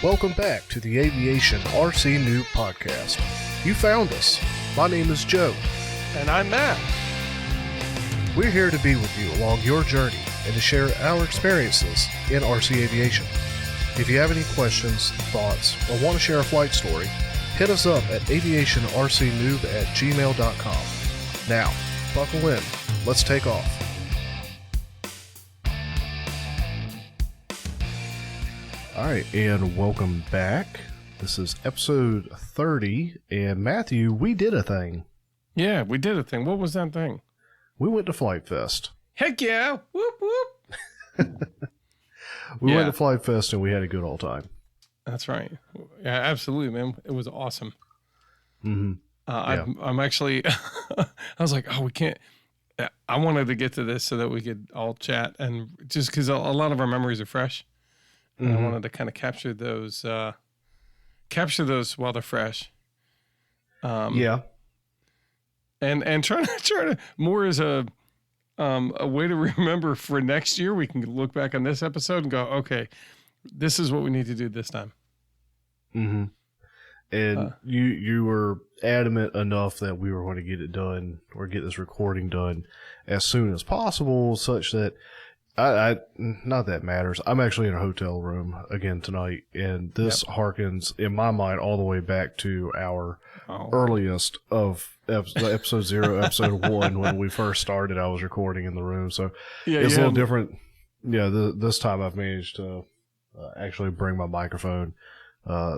Welcome back to the Aviation RC Noob Podcast. You found us. My name is Joe. And I'm Matt. We're here to be with you along your journey and to share our experiences in RC aviation. If you have any questions, thoughts, or want to share a flight story, hit us up at aviationrcnoob@gmail.com. Now, buckle in. Let's take off. All right, and welcome back. This is episode 30, and Matthew, we did a thing. Yeah, we did a thing. What was that thing? We went to FliteFest. Heck yeah! Whoop whoop! We went to FliteFest, and we had a good old time. That's right. Yeah, absolutely, man. It was awesome. Mm-hmm. I'm actually, I was like, oh, we can't. I wanted to get to this so that we could all chat, and just because a lot of our memories are fresh. And I wanted to kind of capture those while they're fresh. Yeah. And try to more as a way to remember for next year. We can look back on this episode and go, okay, this is what we need to do this time. Mm-hmm. And you were adamant enough that we were going to get it done or get this recording done as soon as possible, such that I not that matters. I'm actually in a hotel room again tonight, and this harkens in my mind all the way back to our earliest of episode 0, episode 1 when we first started. I was recording in the room, so it's a little different. Yeah, this time I've managed to actually bring my microphone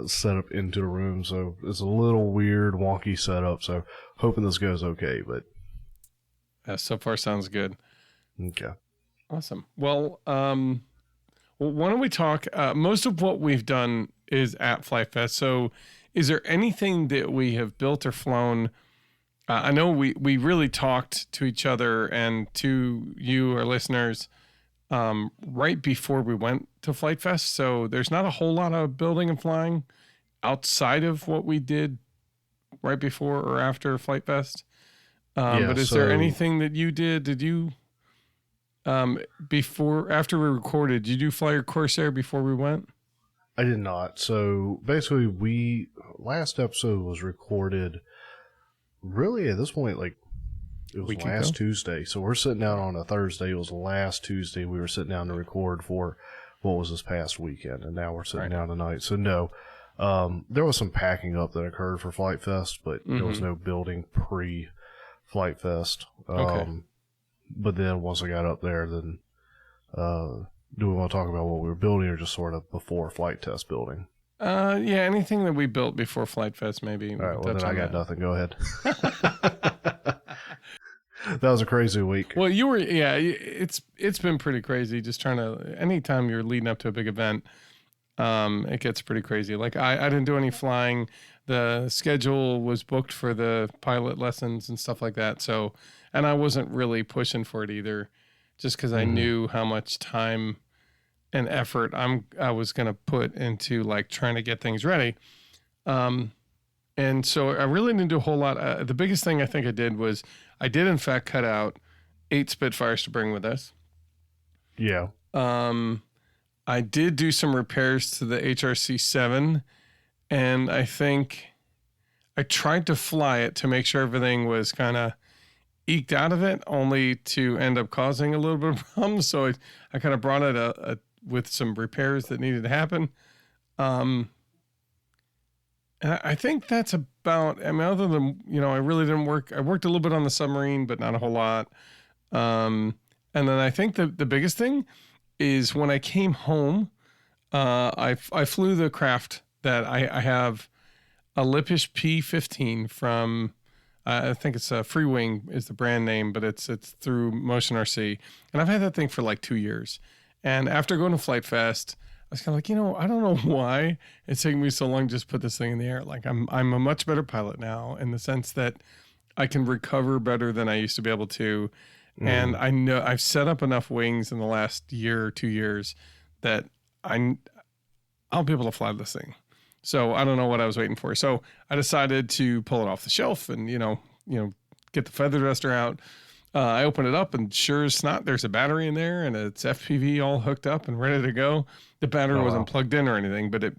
set up into the room, so it's a little weird, wonky setup. So hoping this goes okay, but so far sounds good. Okay. Awesome. Well, why don't we talk? Most of what we've done is at FliteFest. So is there anything that we have built or flown? I know we really talked to each other and to you, our listeners, right before we went to FliteFest. So there's not a whole lot of building and flying outside of what we did right before or after FliteFest. But is there anything that you did? Did you... after we recorded, did you fly your Corsair before we went? I did not. So basically last episode was recorded really at this point, like it was last Tuesday. So we're sitting down on a Thursday. It was last Tuesday. We were sitting down to record for what was this past weekend. And now we're sitting down tonight. So no, there was some packing up that occurred for FliteFest, but there was no building pre-FliteFest. But then once I got up there, then do we want to talk about what we were building or just sort of before flight test building? Yeah, anything that we built before FliteFest, maybe. All right, well, then I got nothing. Go ahead. That was a crazy week. Well, it's been pretty crazy just trying to, anytime you're leading up to a big event, it gets pretty crazy. Like I didn't do any flying. The schedule was booked for the pilot lessons and stuff like that. So, and I wasn't really pushing for it either, just because I knew how much time and effort I was going to put into like trying to get things ready. And so I really didn't do a whole lot. The biggest thing I think I did was I did in fact cut out 8 Spitfires to bring with us. Yeah. I did do some repairs to the HRC7, and I think I tried to fly it to make sure everything was kind of eked out of it, only to end up causing a little bit of problems. So I kind of brought it with some repairs that needed to happen. And I think that's about, I mean, other than, I really didn't work. I worked a little bit on the submarine, but not a whole lot. And then I think the biggest thing is when I came home, I flew the craft that I have, a Lippish P15 from, I think it's Free Wing is the brand name, but it's through Motion RC. And I've had that thing for like 2 years. And after going to FliteFest, I was kind of like, I don't know why it's taking me so long to just put this thing in the air. Like I'm a much better pilot now in the sense that I can recover better than I used to be able to. And I know I've set up enough wings in the last year or 2 years that I'll be able to fly this thing. So I don't know what I was waiting for. So I decided to pull it off the shelf and, get the feather duster out. I opened it up, and sure as not, there's a battery in there, and it's FPV all hooked up and ready to go. The battery wasn't plugged in or anything, but it,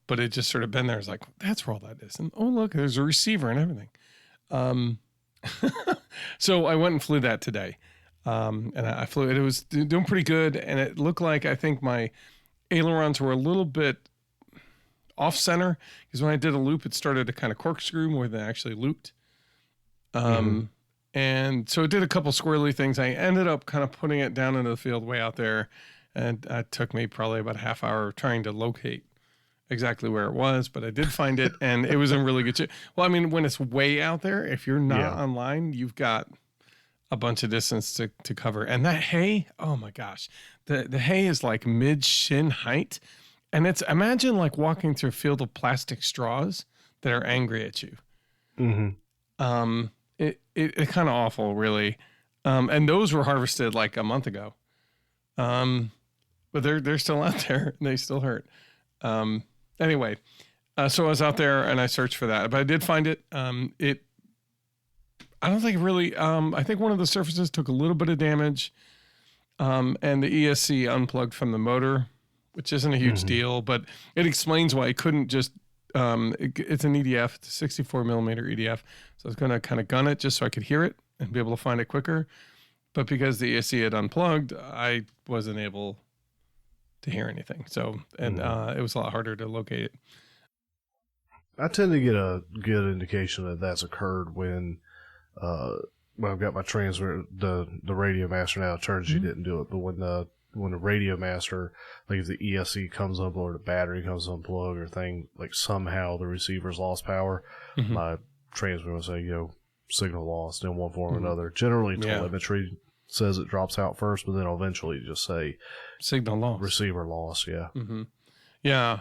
but it just sort of been there. It's like, that's where all that is. And oh, look, there's a receiver and everything. So I went and flew that today. And I flew it. It was doing pretty good. And it looked like, I think my ailerons were a little bit off center, because when I did a loop, it started to kind of corkscrew more than actually looped. And so it did a couple squirrely things. I ended up kind of putting it down into the field way out there. And it took me probably about a half hour trying to locate exactly where it was, but I did find it, and it was in really good shape. Well, I mean, when it's way out there, if you're not online, you've got a bunch of distance to cover. And that hay, oh my gosh, the hay is like mid shin height. And it's, imagine like walking through a field of plastic straws that are angry at you. It kind of awful, really. And those were harvested like a month ago. But they're still out there, and they still hurt. Anyway, so I was out there and I searched for that, but I did find it. I don't think it really, I think one of the surfaces took a little bit of damage, and the ESC unplugged from the motor, which isn't a huge deal, but it explains why it couldn't just, it's an EDF, it's a 64 millimeter EDF. So I was going to kind of gun it just so I could hear it and be able to find it quicker. But because the ESC had unplugged, I wasn't able to hear anything. So, and it was a lot harder to locate it. I tend to get a good indication that that's occurred when I've got my transmitter, the Radio Master now. Turnkey didn't do it, but when the Radio Master, like if the ESC comes up or the battery comes unplugged or thing, like somehow the receiver's lost power, my transmitter will say, signal lost in one form or another. Generally, telemetry says it drops out first, but then eventually just say signal lost, receiver lost. Yeah.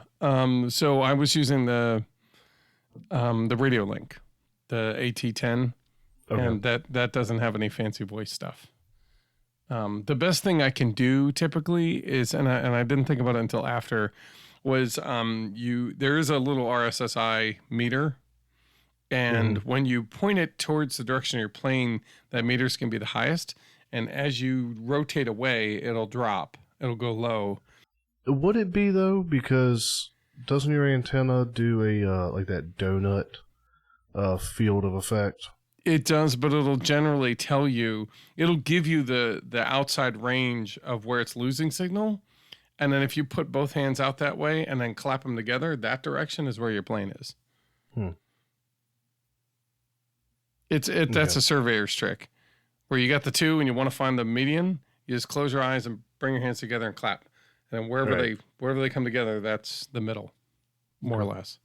So I was using the Radio Link, the AT10, and that doesn't have any fancy voice stuff. The best thing I can do typically is, and I didn't think about it until after, was there is a little RSSI meter. And when you point it towards the direction you're playing, that meter's can be the highest. And as you rotate away, it'll drop. It'll go low. Would it be, though? Because doesn't your antenna do a like that donut field of effect? It does, but it'll generally tell you, it'll give you the outside range of where it's losing signal. And then if you put both hands out that way and then clap them together, that direction is where your plane is. That's a surveyor's trick, where you got the two and you want to find the median. You just close your eyes and bring your hands together and clap, and then wherever they come together, that's the middle, more or less.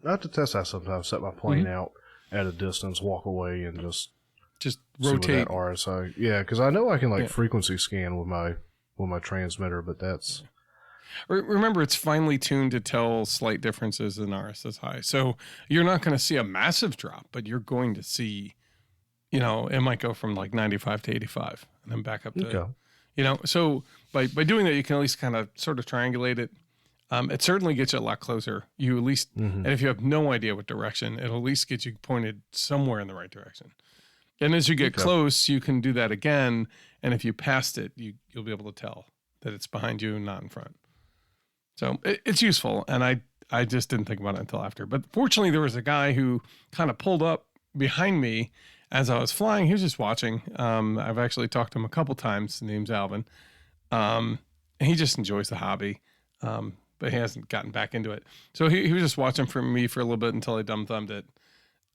I have to test that sometimes. Set my plane out at a distance, walk away, and just rotate that RSI. Yeah, because I know I can frequency scan with my transmitter, but that's. Remember, it's finely tuned to tell slight differences in RSSI. So you're not going to see a massive drop, but you're going to see, it might go from like 95 to 85 and then back up to, so by doing that, you can at least kind of sort of triangulate it. It certainly gets you a lot closer. You at least, and if you have no idea what direction, it'll at least get you pointed somewhere in the right direction. And as you get close, you can do that again. And if you passed it, you'll be able to tell that it's behind you and not in front. So it's useful, and I just didn't think about it until after. But fortunately, there was a guy who kind of pulled up behind me as I was flying. He was just watching. I've actually talked to him a couple times. His name's Alvin. And he just enjoys the hobby, but he hasn't gotten back into it. So he was just watching for me for a little bit until I dumb-thumbed it.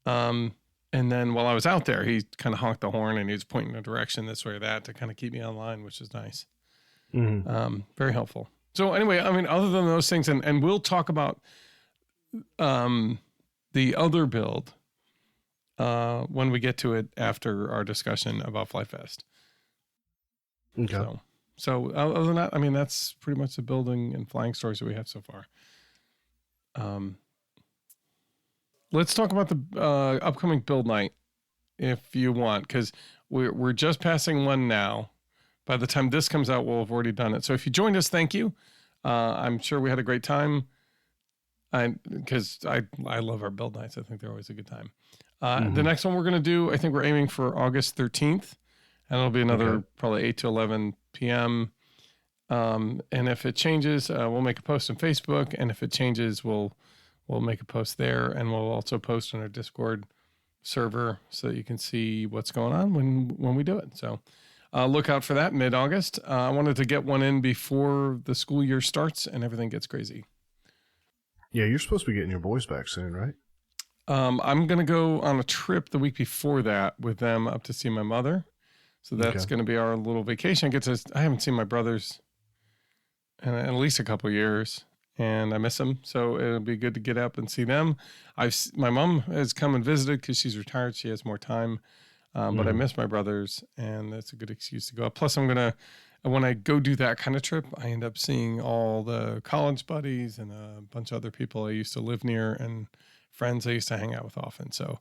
And then while I was out there, he kind of honked the horn, and he was pointing a direction this way or that to kind of keep me online, which is nice. Very helpful. So anyway, I mean, other than those things, and we'll talk about the other build when we get to it after our discussion about FliteFest. Okay. So other than that, I mean, that's pretty much the building and flying stories that we have so far. Let's talk about the upcoming build night, if you want, because we're just passing one now. By the time this comes out, we'll have already done it. So if you joined us, thank you. I'm sure we had a great time. Because I love our build nights. I think they're always a good time. The next one we're going to do, I think we're aiming for August 13th, and it'll be another probably 8 to 11 p.m. And if it changes, we'll make a post on Facebook, and if it changes, we'll make a post there, and we'll also post on our Discord server so that you can see what's going on when we do it. So look out for that mid-August. I wanted to get one in before the school year starts and everything gets crazy. Yeah, you're supposed to be getting your boys back soon, right? I'm going to go on a trip the week before that with them up to see my mother. So that's going to be our little vacation. I haven't seen my brothers in at least a couple years, and I miss them. So it'll be good to get up and see them. My mom has come and visited because she's retired. She has more time. But I miss my brothers, and that's a good excuse to go up. Plus, when I go do that kind of trip, I end up seeing all the college buddies and a bunch of other people I used to live near and friends I used to hang out with often. So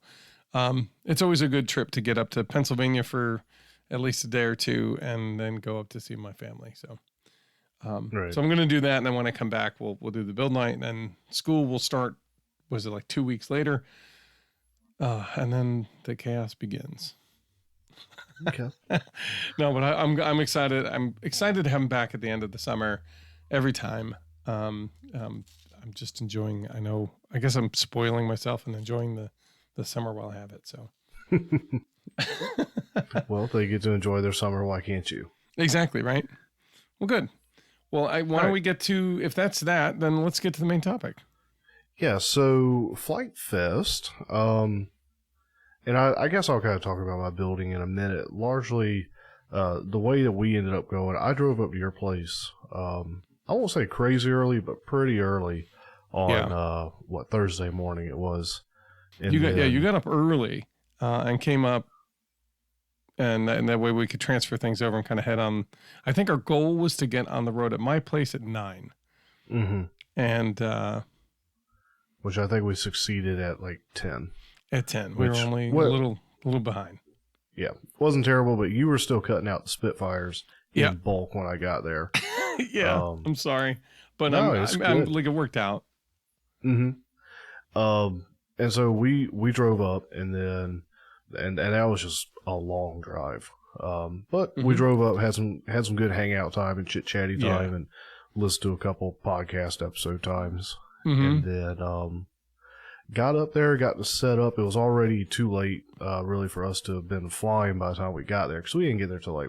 it's always a good trip to get up to Pennsylvania for at least a day or two and then go up to see my family. So so I'm going to do that. And then when I come back, we'll do the build night, and then school will start, was it like 2 weeks later? And then the chaos begins. Okay. No, but I'm excited. I'm excited to have him back at the end of the summer every time. I'm just enjoying, I guess I'm spoiling myself and enjoying the summer while I have it. So, well, if they get to enjoy their summer, why can't you? Exactly. Right. Well, good. Well, why don't we get to, if that's that, then let's get to the main topic. Yeah. So FliteFest, and I guess I'll kind of talk about my building in a minute. Largely, the way that we ended up going, I drove up to your place. I won't say crazy early, but pretty early on Thursday morning it was. And you got up early and came up, and that way we could transfer things over and kind of head on. I think our goal was to get on the road at my place at 9. Mm-hmm. And which I think we succeeded at like 10. At 10. We were only a little behind. Yeah. Wasn't terrible, but you were still cutting out the Spitfires in bulk when I got there. Yeah. I'm sorry. But I'm like, it worked out. Mm-hmm. And so we drove up, and then and that was just a long drive. But we drove up, had some good hangout time and chit chatty time, and listened to a couple podcast episode times. And then got up there, got to set up. It was already too late, really, for us to have been flying by the time we got there, because we didn't get there till like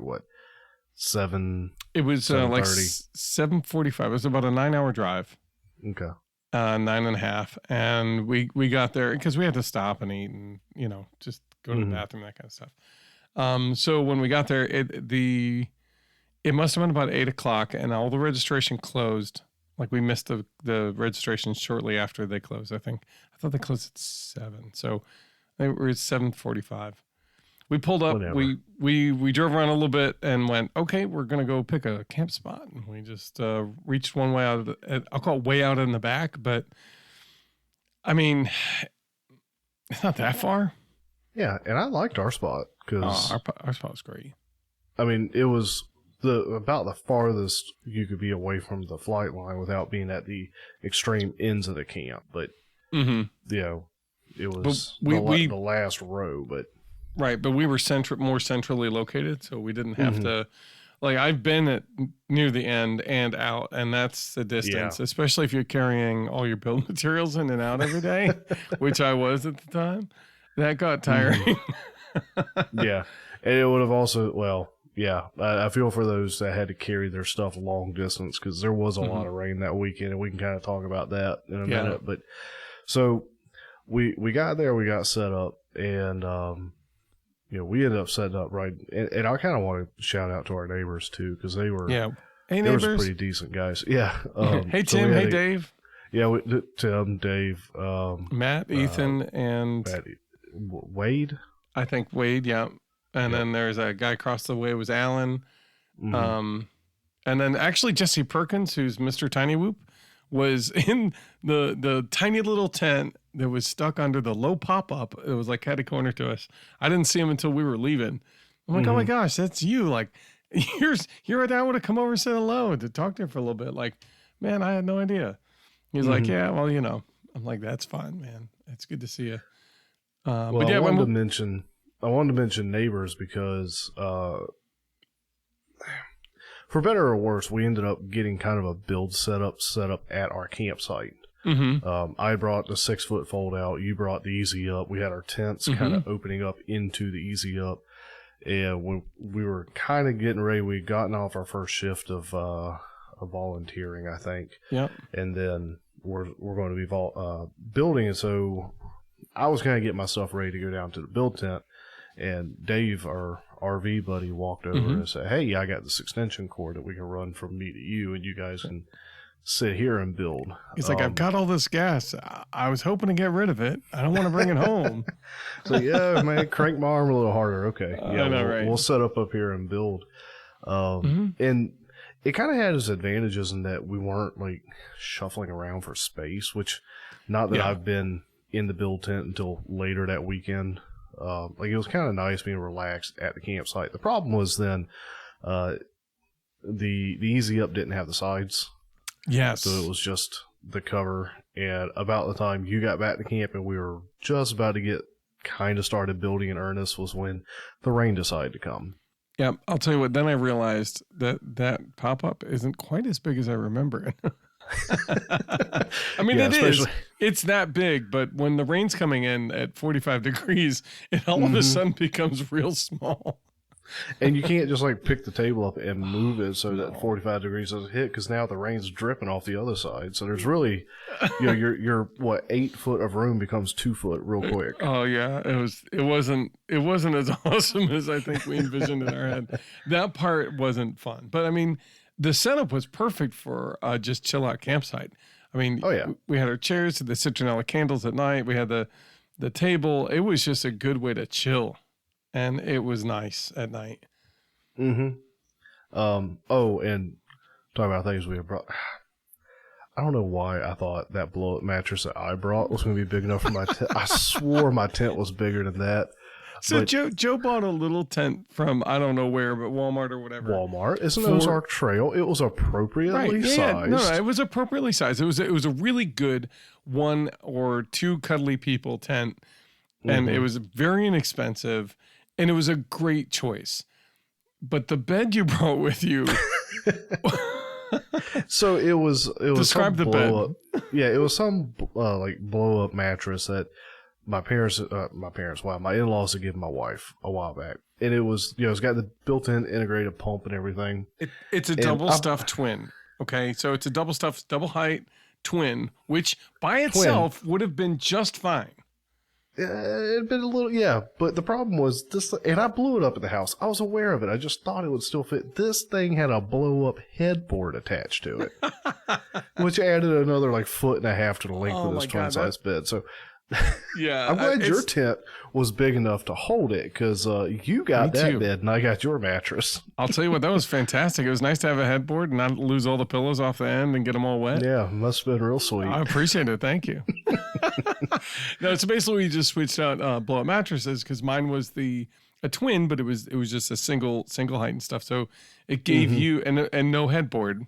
7. It was like 7:45. It was about a 9-hour drive. Okay. 9.5, and we got there because we had to stop and eat and just go to the bathroom, that kind of stuff. So when we got there, it must have been about 8:00, and all the registration closed. Like we missed the registration shortly after they closed. I thought they closed at 7, so they were at 7:45. We pulled up. Whatever. We drove around a little bit and went, okay, we're gonna go pick a camp spot. And we just reached one way out. I'll call it way out in the back, but I mean, it's not that far. Yeah, and I liked our spot because our spot was great. I mean, it was about the farthest you could be away from the flight line without being at the extreme ends of the camp. But it was the last row. But right, but we were more centrally located, so we didn't have to. Like I've been near the end and out, and that's the distance. Especially if you're carrying all your build materials in and out every day, which I was at the time. That got tiring. Yeah, and it would have also I feel for those that had to carry their stuff long distance, because there was a lot of rain that weekend, and we can kind of talk about that in a minute. But so we got there, we got set up, and we ended up setting up right. And I kind of want to shout out to our neighbors too, because they were hey they neighbors, were pretty decent guys. Yeah. Hey Tim, hey Dave. Yeah, Tim, Dave, Matt, Ethan, and Wade. I think Wade, yeah. And then there's a guy across the way was Alan. And then actually Jesse Perkins, who's Mr. Tiny Whoop, was in the tiny little tent that was stuck under the low pop-up. It was like catty corner to us. I didn't see him until we were leaving. I'm like, oh my gosh, that's you. Like, you're right there. I would have come over and said hello and to talk to her for a little bit. Like, man, I had no idea. He's like, yeah, well, I'm like, that's fine, man. It's good to see you. Well, but yeah, I wanted to mention neighbors because, for better or worse, we ended up getting kind of a build set up at our campsite. I brought the 6-foot fold out. You brought the Easy Up. We had our tents kind of opening up into the Easy Up. And when we were kind of getting ready, we'd gotten off our first shift of volunteering, I think. Yep. And then we're going to be building. And so I was kind of getting my stuff ready to go down to the build tent. And Dave, our RV buddy, walked over and said, hey, I got this extension cord that we can run from me to you, and you guys can sit here and build. He's like, I've got all this gas. I was hoping to get rid of it. I don't want to bring it home. So, yeah, man, crank my arm a little harder. Okay. Yeah, I know, right? We'll set up here and build. And it kind of had its advantages in that we weren't, like, shuffling around for space, which, not that I've been in the build tent until later that weekend. Like, it was kind of nice being relaxed at the campsite. The problem was then the Easy Up didn't have the sides. Yes. So it was just the cover. And about the time you got back to camp and we were just about to get kind of started building in earnest was when the rain decided to come. Yeah, I'll tell you what, then I realized that pop-up isn't quite as big as I remember it. I mean, it is. It's that big, but when the rain's coming in at 45 degrees, it all of a sudden becomes real small. And you can't just like pick the table up and move it so that 45 degrees doesn't hit, because now the rain's dripping off the other side. So there's really, your 8 foot of room becomes 2 foot real quick. Oh yeah, it wasn't as awesome as I think we envisioned in our head. That part wasn't fun, but I mean, the setup was perfect for just chill out campsite. I mean, we had our chairs, the citronella candles at night. We had the table. It was just a good way to chill, and it was nice at night. Oh, and talking about things we have brought. I don't know why I thought that blow up mattress that I brought was going to be big enough for my tent. I swore my tent was bigger than that. So Joe bought a little tent from, I don't know where, but Walmart or whatever. Walmart. It's an Ozark Trail. It was appropriately sized. Yeah, no, it was appropriately sized. It was a really good 1 or 2 cuddly people tent, and it was very inexpensive, and it was a great choice. But the bed you brought with you. So it was describe the bed. Up. Yeah, it was some like blow up mattress that my in-laws had given my wife a while back. And it was, it's got the built-in integrated pump and everything. It's a double stuffed twin. Okay. So it's a double stuffed, double height twin, which by itself would have been just fine. It'd been a little, but the problem was this, and I blew it up at the house. I was aware of it. I just thought it would still fit. This thing had a blow-up headboard attached to it, which added another like 1.5 feet to the length of this twin-size bed. So, yeah, I'm glad your tent was big enough to hold it, because you got that bed and I got your mattress. I'll tell you what, that was fantastic. It was nice to have a headboard and not lose all the pillows off the end and get them all wet. Yeah, must have been real sweet. I appreciate it. Thank you. No, so basically we just switched out blow-up mattresses, because mine was a twin, but it was just a single height and stuff. So it gave you and no headboard.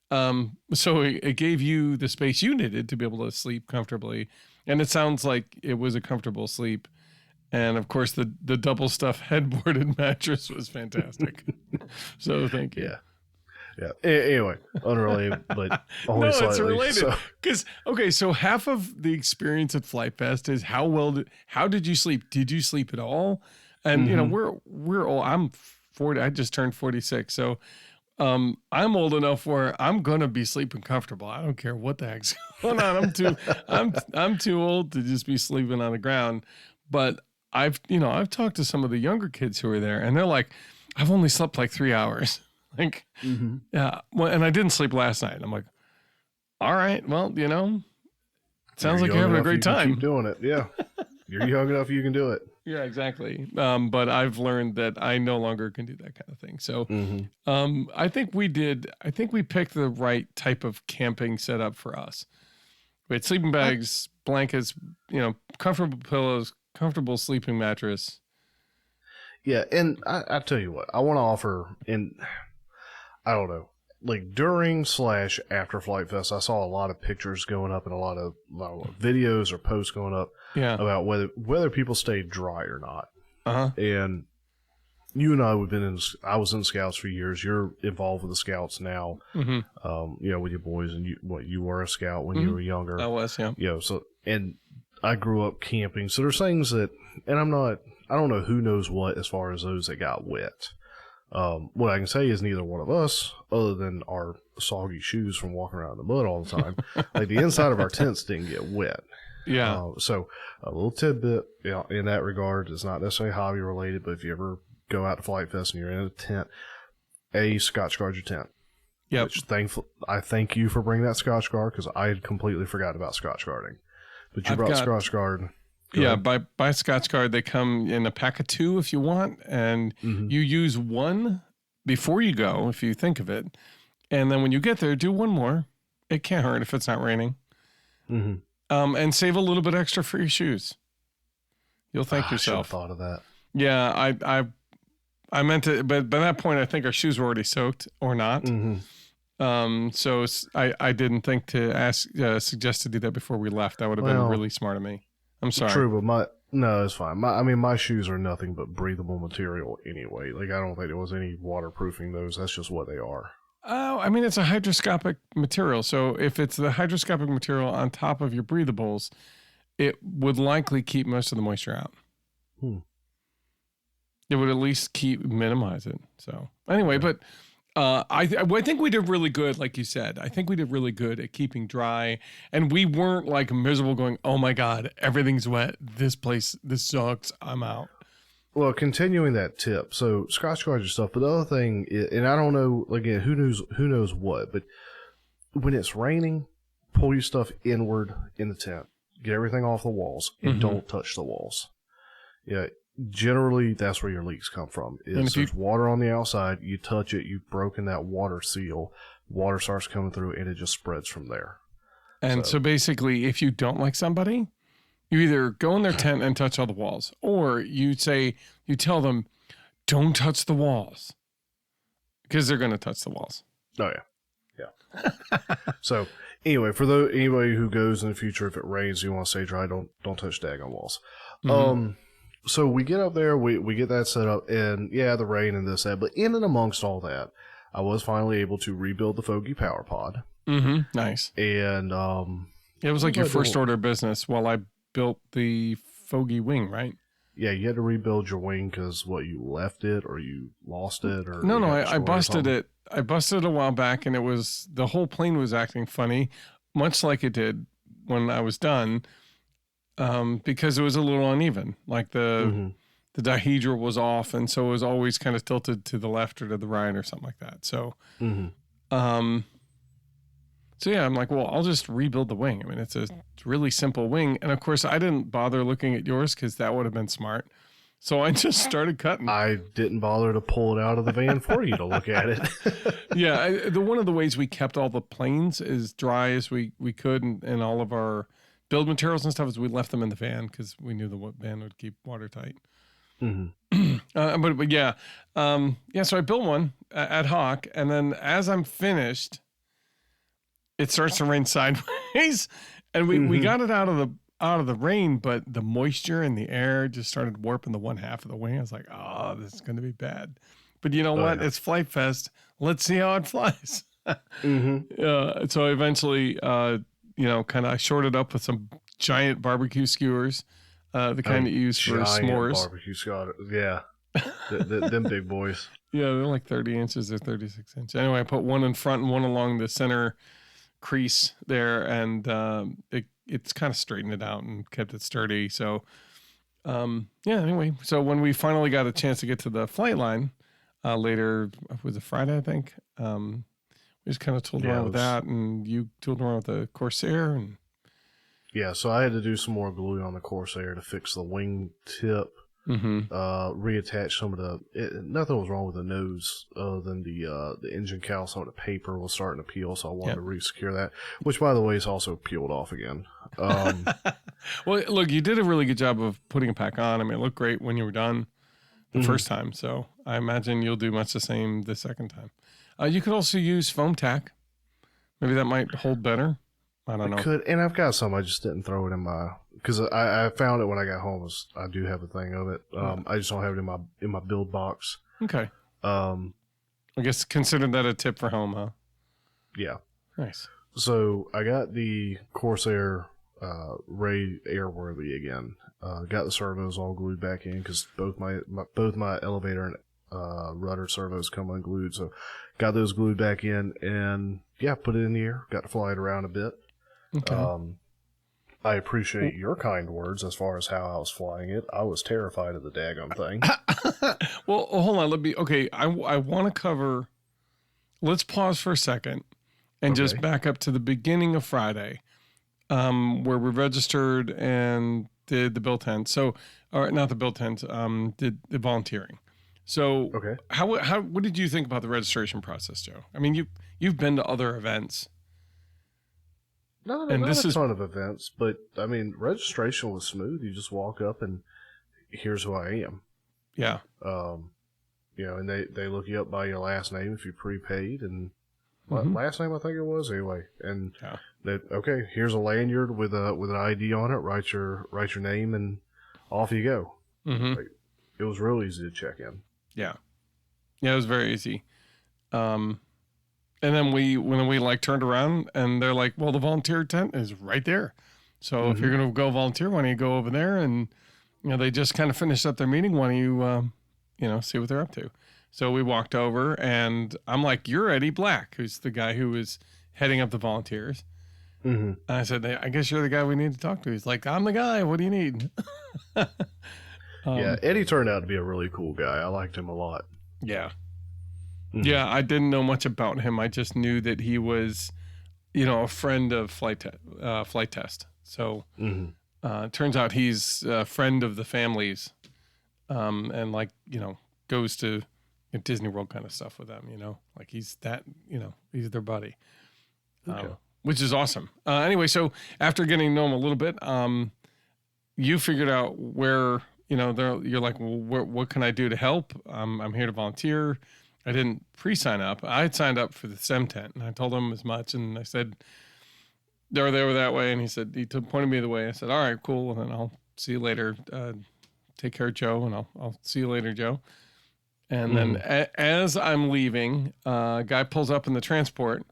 So it gave you the space you needed to be able to sleep comfortably. And it sounds like it was a comfortable sleep. And of course, the double stuffed headboarded mattress was fantastic. So thank you. Yeah. Anyway, unrelated, but only slightly. It's related. Because so half of the experience at FliteFest is how did you sleep? Did you sleep at all? And we're old. I'm 40. I just turned 46. So I'm old enough where I'm gonna be sleeping comfortable. I don't care what the heck's going on. I'm too old to just be sleeping on the ground. But I've talked to some of the younger kids who are there, and they're like, I've only slept like 3 hours. Like, yeah. Well, and I didn't sleep last night. I'm like, all right, well, sounds like you're having a great time. Keep doing it. Yeah. You're young enough, you can do it. Yeah, exactly. But I've learned that I no longer can do that kind of thing. So, I think we picked the right type of camping setup for us. We had sleeping bags, blankets, comfortable pillows, comfortable sleeping mattress. Yeah, and I tell you what, I want to offer, and I don't know, like during / after FliteFest, I saw a lot of pictures going up and a lot of videos or posts going up about whether people stayed dry or not. And you and I I was in Scouts for years. You're involved with the Scouts now, you know, with your boys, and you were a Scout when you were younger. I was, yeah. You know, so, and I grew up camping. So there's things that, and I don't know who knows what as far as those that got wet. What I can say is neither one of us, other than our soggy shoes from walking around in the mud all the time, like the inside of our tents didn't get wet. Yeah. So a little tidbit in that regard is not necessarily hobby related, but if you ever go out to FliteFest and you're in a tent, Scotch guard your tent. Yep. Which I thank you for bringing that Scotch guard, because I had completely forgot about Scotch guarding. But you brought Scotch guard. Yeah, by Scotch guard, they come in a pack of 2 if you want, and you use one before you go, if you think of it. And then when you get there, do one more. It can't hurt if it's not raining. And save a little bit extra for your shoes. You'll thank yourself. I should have thought of that. Yeah, I meant to, but by that point, I think our shoes were already soaked or not. So I didn't think to suggest to do that before we left. That would have been really smart of me. I'm sorry. True, but no, it's fine. My shoes are nothing but breathable material anyway. Like, I don't think there was any waterproofing those. That's just what they are. Oh, I mean, it's a hydroscopic material. So if it's the hydroscopic material on top of your breathables, it would likely keep most of the moisture out. It would at least minimize it. So anyway, but I think we did really good, like you said. I think we did really good at keeping dry, and we weren't like miserable going, oh my God, everything's wet. This sucks. I'm out. Well, continuing that tip, so Scotch guard your stuff, but the other thing, and I don't know, again, who knows what, but when it's raining, pull your stuff inward in the tent. Get everything off the walls, and don't touch the walls. Yeah, generally, that's where your leaks come from. If there's water on the outside, you touch it, you've broken that water seal, water starts coming through, and it just spreads from there. And so basically, if you don't like somebody, you either go in their tent and touch all the walls, or you tell them, don't touch the walls, because they're going to touch the walls. Oh, yeah. So anyway, for anybody who goes in the future, if it rains, you want to stay dry, don't touch daggone walls. So we get up there, we get that set up, and yeah, the rain and this, that, but in and amongst all that, I was finally able to rebuild the Fogey Power Pod. Nice. And it was like your first order of business while I built the Fogey wing, right? Yeah, you had to rebuild your wing because you left it or you lost it, or no, I busted it. I busted it a while back, and the whole plane was acting funny, much like it did when I was done. Because it was a little uneven, like the dihedral was off, and so it was always kind of tilted to the left or to the right or something like that. So, so yeah, I'm like, well, I'll just rebuild the wing. I mean, it's a really simple wing, and of course, I didn't bother looking at yours because that would have been smart. So I just started cutting. I didn't bother to pull it out of the van for you to look at it. Yeah, one of the ways we kept all the planes as dry as we could, and all of our build materials and stuff, is we left them in the van because we knew the van would keep watertight. But yeah. So I built one ad hoc, and then as I'm finished, it starts to rain sideways, and we got it out of the rain, but the moisture in the air just started warping the one half of the wing. I was like, oh, this is going to be bad. But you know what? Yeah. It's FliteFest. Let's see how it flies. So I eventually, I shorted up with some giant barbecue skewers, the kind that you use for s'mores. Barbecue skewers, yeah. Them big boys. Yeah, they're like 30 inches or 36 inches. Anyway, I put one in front and one along the center crease there, and it's kind of straightened it out and kept it sturdy. So, anyway, so when we finally got a chance to get to the flight line later, was it Friday, I think? We just kind of tooled around with that, and you tooled around with the Corsair. And yeah, so I had to do some more glue on the Corsair to fix the wing tip, reattach some of nothing was wrong with the nose other than the engine cowl. Some of the paper was starting to peel, so I wanted to re-secure that, which, by the way, is also peeled off again. Well, look, you did a really good job of putting it back on. I mean, it looked great when you were done the first time, so I imagine you'll do much the same the second time. You could also use foam tack. Maybe that might hold better. I don't know. Could, and I've got some. I just didn't throw it in my, because I found it when I got home. I do have a thing of it. I just don't have it in my build box. Okay. I guess consider that a tip for home, huh? Yeah. Nice. So I got the Corsair Ray airworthy again. Got the servos all glued back in because both my elevator and rudder servos come unglued. So got those glued back in and put it in the air. Got to fly it around a bit. Okay. I appreciate your kind words as far as how I was flying it. I was terrified of the daggone thing. Well, hold on. I want to cover. Let's pause for a second and just back up to the beginning of Friday, where we registered and did the build tent. So, or not the build tent, did the volunteering. So, what did you think about the registration process, Joe? I mean, you've been to other events. Not a ton of events, but I mean, registration was smooth. You just walk up and here's who I am. Yeah. And they look you up by your last name if you prepaid, and last name I think it was anyway. And here's a lanyard with an ID on it. Write your name and off you go. Mm-hmm. It was real easy to check in. Yeah, it was very easy. And then when we turned around and they're like, well, the volunteer tent is right there. So if you're going to go volunteer, why don't you go over there? And, they just kind of finished up their meeting. Why don't you, see what they're up to? So we walked over and I'm like, you're Eddie Black, who's the guy who was heading up the volunteers. Mm-hmm. And I said, I guess you're the guy we need to talk to. He's like, I'm the guy. What do you need? Eddie turned out to be a really cool guy. I liked him a lot. Yeah. Mm-hmm. Yeah, I didn't know much about him. I just knew that he was, a friend of FliteTest. So it turns out he's a friend of the families, and goes to Disney World kind of stuff with them. He's that. He's their buddy, which is awesome. Anyway, so after getting to know him a little bit, you figured out where you're like, well, what can I do to help? I'm here to volunteer. I didn't pre-sign up. I had signed up for the SEM tent, and I told him as much. And I said, they were that way. And he said, pointed me the way. I said, all right, cool. And then I'll see you later. Take care, Joe. And I'll see you later, Joe. And then as I'm leaving, a guy pulls up in the transport,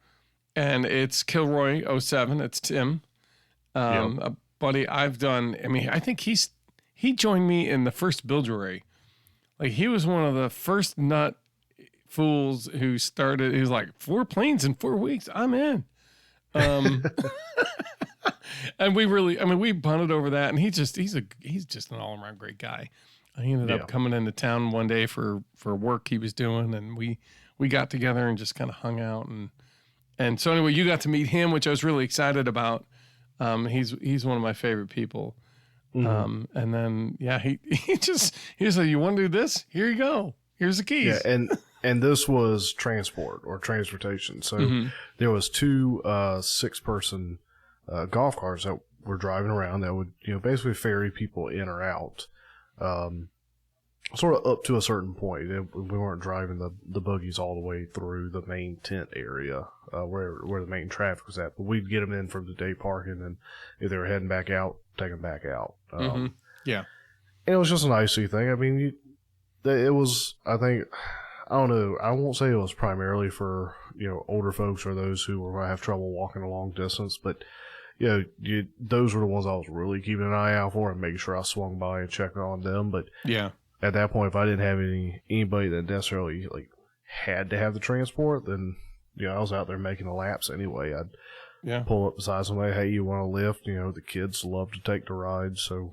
and it's Kilroy 07. It's Tim, a buddy I've done. I mean, I think he joined me in the first Build Your Ray. Like, he was one of the first nut fools who started. He was like, 4 planes in 4 weeks. I'm in. And we bonded over that. And he's just an all around great guy. He ended up coming into town one day for work he was doing. And we got together and just kind of hung out. And so anyway, you got to meet him, which I was really excited about. He's one of my favorite people. Mm-hmm. And then, he said, you want to do this? Here you go. Here's the keys. Yeah. And this was transport or transportation. So there was 2 6-person golf cars that were driving around that would, basically ferry people in or out, sort of up to a certain point. We weren't driving the buggies all the way through the main tent area, where the main traffic was at. But we'd get them in from the day parking, and if they were heading back out, take them back out. Yeah. And it was just a nice thing. I mean, it was, I think, I don't know. I won't say it was primarily for, older folks or those who were going to have trouble walking a long distance, but, those were the ones I was really keeping an eye out for and making sure I swung by and checked on them. But at that point, if I didn't have anybody that necessarily had to have the transport, then, I was out there making the laps anyway. I'd pull up beside somebody, hey, you want to lift? The kids love to take the ride. So,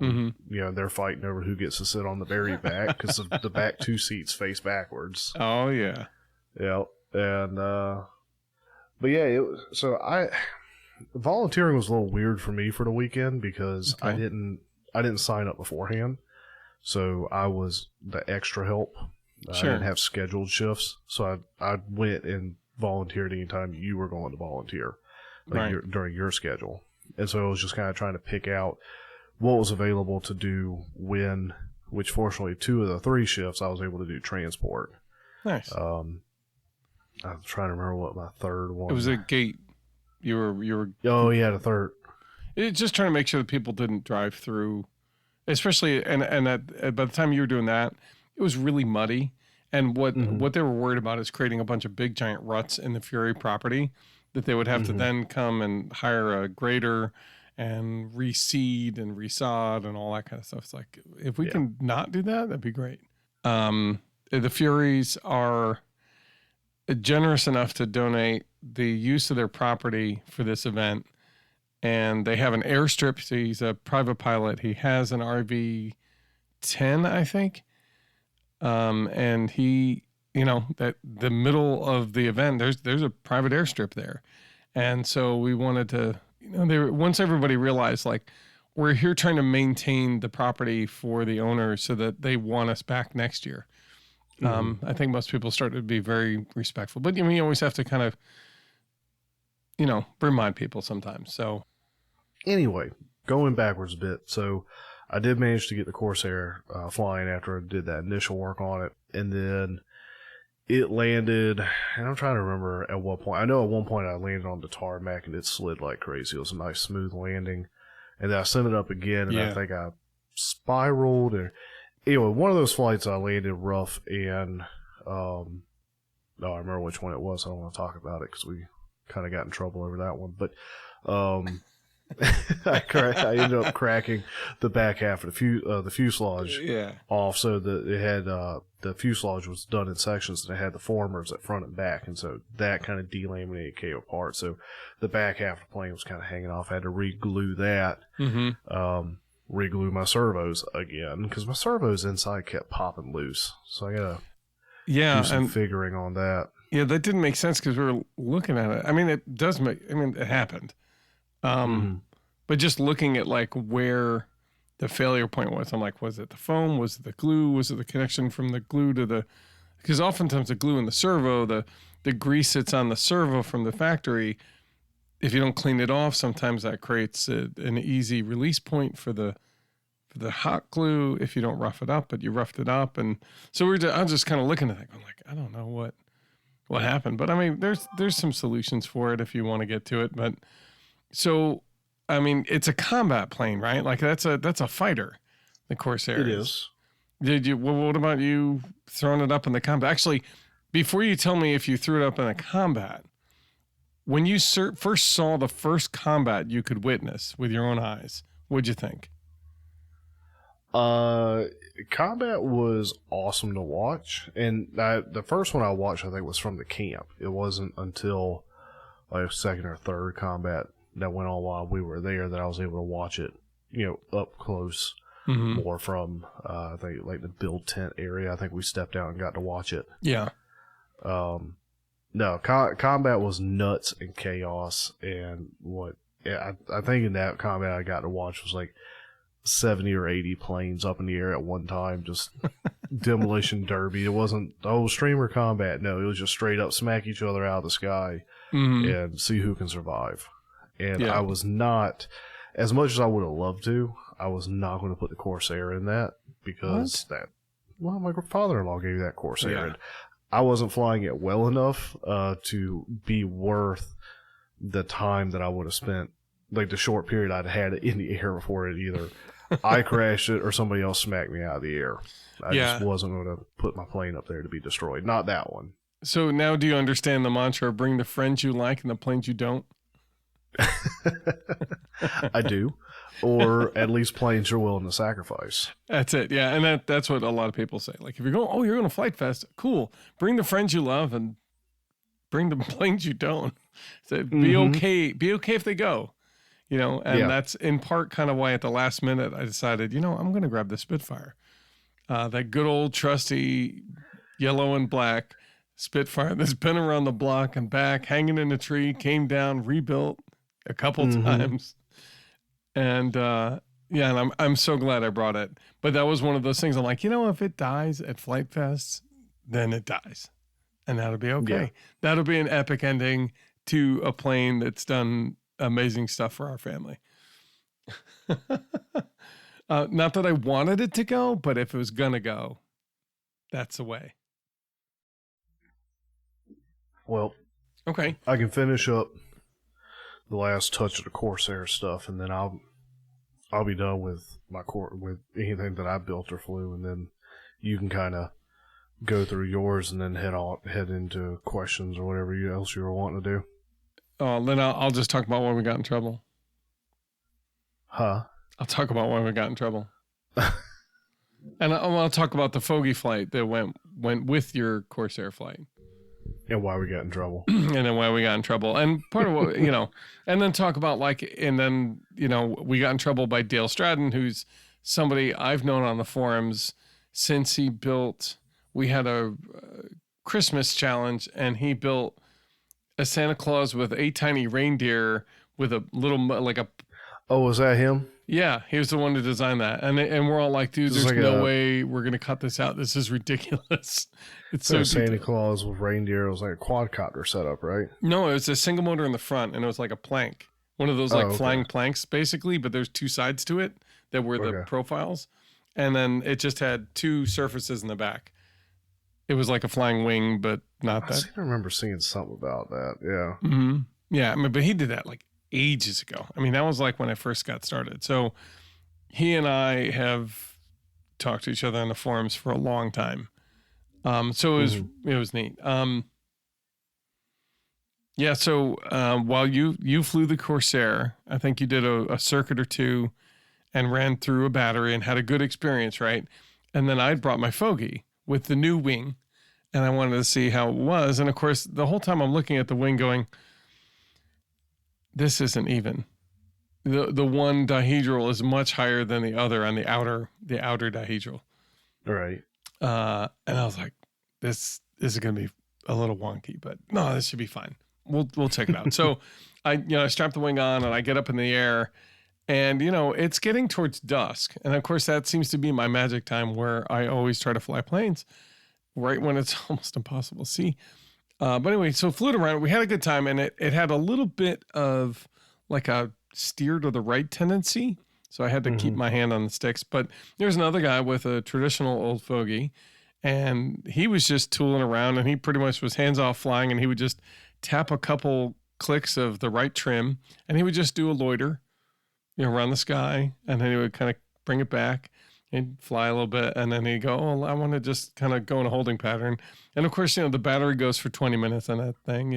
they're fighting over who gets to sit on the very back because the back 2 seats face backwards. Oh, yeah. Yeah. And, but yeah, volunteering was a little weird for me for the weekend because I didn't sign up beforehand. So I was the extra help. Sure. I didn't have scheduled shifts. So I went and volunteered anytime you were going to volunteer. During your schedule. And so I was just kind of trying to pick out what was available to do when, which fortunately 2 of the 3 shifts I was able to do transport. Nice. I'm trying to remember what my third one. It was a gate. You were. Oh, yeah, the third. It's just trying to make sure that people didn't drive through, especially by the time you were doing that, it was really muddy. And what they were worried about is creating a bunch of big giant ruts in the Fury property that they would have to then come and hire a grader and reseed and resod and all that kind of stuff. It's like, if we can not do that, that'd be great. The Furies are generous enough to donate the use of their property for this event. And they have an airstrip. So he's a private pilot. He has an RV-10, I think. And he, that the middle of the event, there's a private airstrip there. And so we wanted to, once everybody realized, like, we're here trying to maintain the property for the owners so that they want us back next year. I think most people started to be very respectful, but you always have to kind of, remind people sometimes. So anyway, going backwards a bit. So I did manage to get the Corsair flying after I did that initial work on it. And then it landed, and I'm trying to remember at what point. I know at one point I landed on the tarmac and it slid like crazy. It was a nice smooth landing. And then I sent it up again, and I think I spiraled. Anyway, one of those flights I landed rough, and I remember which one it was. I don't want to talk about it because we kind of got in trouble over that one. But I ended up cracking the back half of the fuselage off, so that it had the fuselage was done in sections, and it had the formers at front and back, and so that kind of delaminated came apart. So the back half of the plane was kind of hanging off. I had to re-glue that, re-glue my servos again because my servos inside kept popping loose. So I gotta do some figuring on that. Yeah, that didn't make sense because we were looking at it. I mean, it does make. I mean, it happened. But just looking at like where the failure point was, I'm like, was it the foam? Was it the glue? Was it the connection from the glue to the? Because oftentimes the glue in the servo, the grease that's on the servo from the factory, if you don't clean it off, sometimes that creates an easy release point for the hot glue if you don't rough it up. But you roughed it up, and so I was just kind of looking at it, going like, I don't know what happened, but I mean, there's some solutions for it if you want to get to it, but. So, I mean, it's a combat plane, right? Like that's a fighter, the Corsair. It is. What about you throwing it up in the combat? Actually, before you tell me if you threw it up in a combat, when you first saw the first combat you could witness with your own eyes, what'd you think? Combat was awesome to watch, and the first one I watched, I think, was from the camp. It wasn't until like second or third combat that went on while we were there that I was able to watch it, up close, more from, I think, like the build tent area. I think we stepped out and got to watch it. Yeah. No, combat was nuts and chaos, and I think in that combat I got to watch was like 70 or 80 planes up in the air at one time, just demolition derby. It wasn't, streamer combat. No, it was just straight up smack each other out of the sky and see who can survive. And I was not, as much as I would have loved to, I was not going to put the Corsair in that because my father-in-law gave that Corsair. And I wasn't flying it well enough to be worth the time that I would have spent, like the short period I'd had it in the air before it either I crashed it or somebody else smacked me out of the air. I just wasn't going to put my plane up there to be destroyed. Not that one. So now do you understand the mantra, bring the friends you like and the planes you don't? I do. Or at least planes you're willing to sacrifice. That's it. Yeah. And that's what a lot of people say. Like if you're going, you're going to FliteFest, cool. Bring the friends you love and bring the planes you don't. So be okay. Be okay if they go. And that's in part kind of why at the last minute I decided, I'm going to grab the Spitfire. That good old trusty yellow and black Spitfire that's been around the block and back, hanging in a tree, came down, rebuilt a couple times. And and I'm so glad I brought it. But that was one of those things I'm like, if it dies at FliteFest, then it dies. And that'll be okay. Yeah. That'll be an epic ending to a plane that's done amazing stuff for our family. Not that I wanted it to go, but if it was gonna go, that's the way. Well, Okay. I can finish up the last touch of the Corsair stuff, and then I'll be done with with anything that I built or flew, and then you can kind of go through yours and then head into questions or whatever else you were wanting to do. Oh, then I'll just talk about why we got in trouble. Huh? I'll talk about why we got in trouble. And I'll talk about the Fogey flight that went with your Corsair flight. And why we got in trouble. And then why we got in trouble. And part of what, and then talk about we got in trouble by Dale Stratton, who's somebody I've known on the forums since we had a Christmas challenge, and he built a Santa Claus with 8 tiny reindeer with a little, like a... Oh, was that him? Yeah, he was the one to design that. And we're all like, dude, there's no way we're going to cut this out. This is ridiculous. It's so Santa Claus with reindeer. It was like a quadcopter setup, right? No, it was a single motor in the front, and it was like a plank. One of those flying planks, basically, but there's 2 sides to it that were the profiles. And then it just had 2 surfaces in the back. It was like a flying wing, but not that. I remember seeing something about that, yeah. Mm-hmm. Yeah, but he did that like ages ago. I mean, that was like when I first got started. So he and I have talked to each other on the forums for a long time. So it was neat. Yeah. So while you flew the Corsair, I think you did a circuit or 2 and ran through a battery and had a good experience, right? And then I brought my Fogey with the new wing, and I wanted to see how it was. And of course, the whole time I'm looking at the wing going, this isn't even. The one dihedral is much higher than the other on the outer dihedral. Right. And I was like, this is going to be a little wonky, but no, this should be fine. We'll check it out. So I strap the wing on and I get up in the air, and it's getting towards dusk. And of course that seems to be my magic time where I always try to fly planes right when it's almost impossible to see. But anyway, so flew it around. We had a good time, and it had a little bit of like a steer to the right tendency. So I had to keep my hand on the sticks. But there's another guy with a traditional old Fogey, and he was just tooling around, and he pretty much was hands off flying, and he would just tap a couple clicks of the right trim, and he would just do a loiter, around the sky, and then he would kind of bring it back. He'd fly a little bit, and then he'd go, oh, I want to just kind of go in a holding pattern. And of course, the battery goes for 20 minutes on that thing,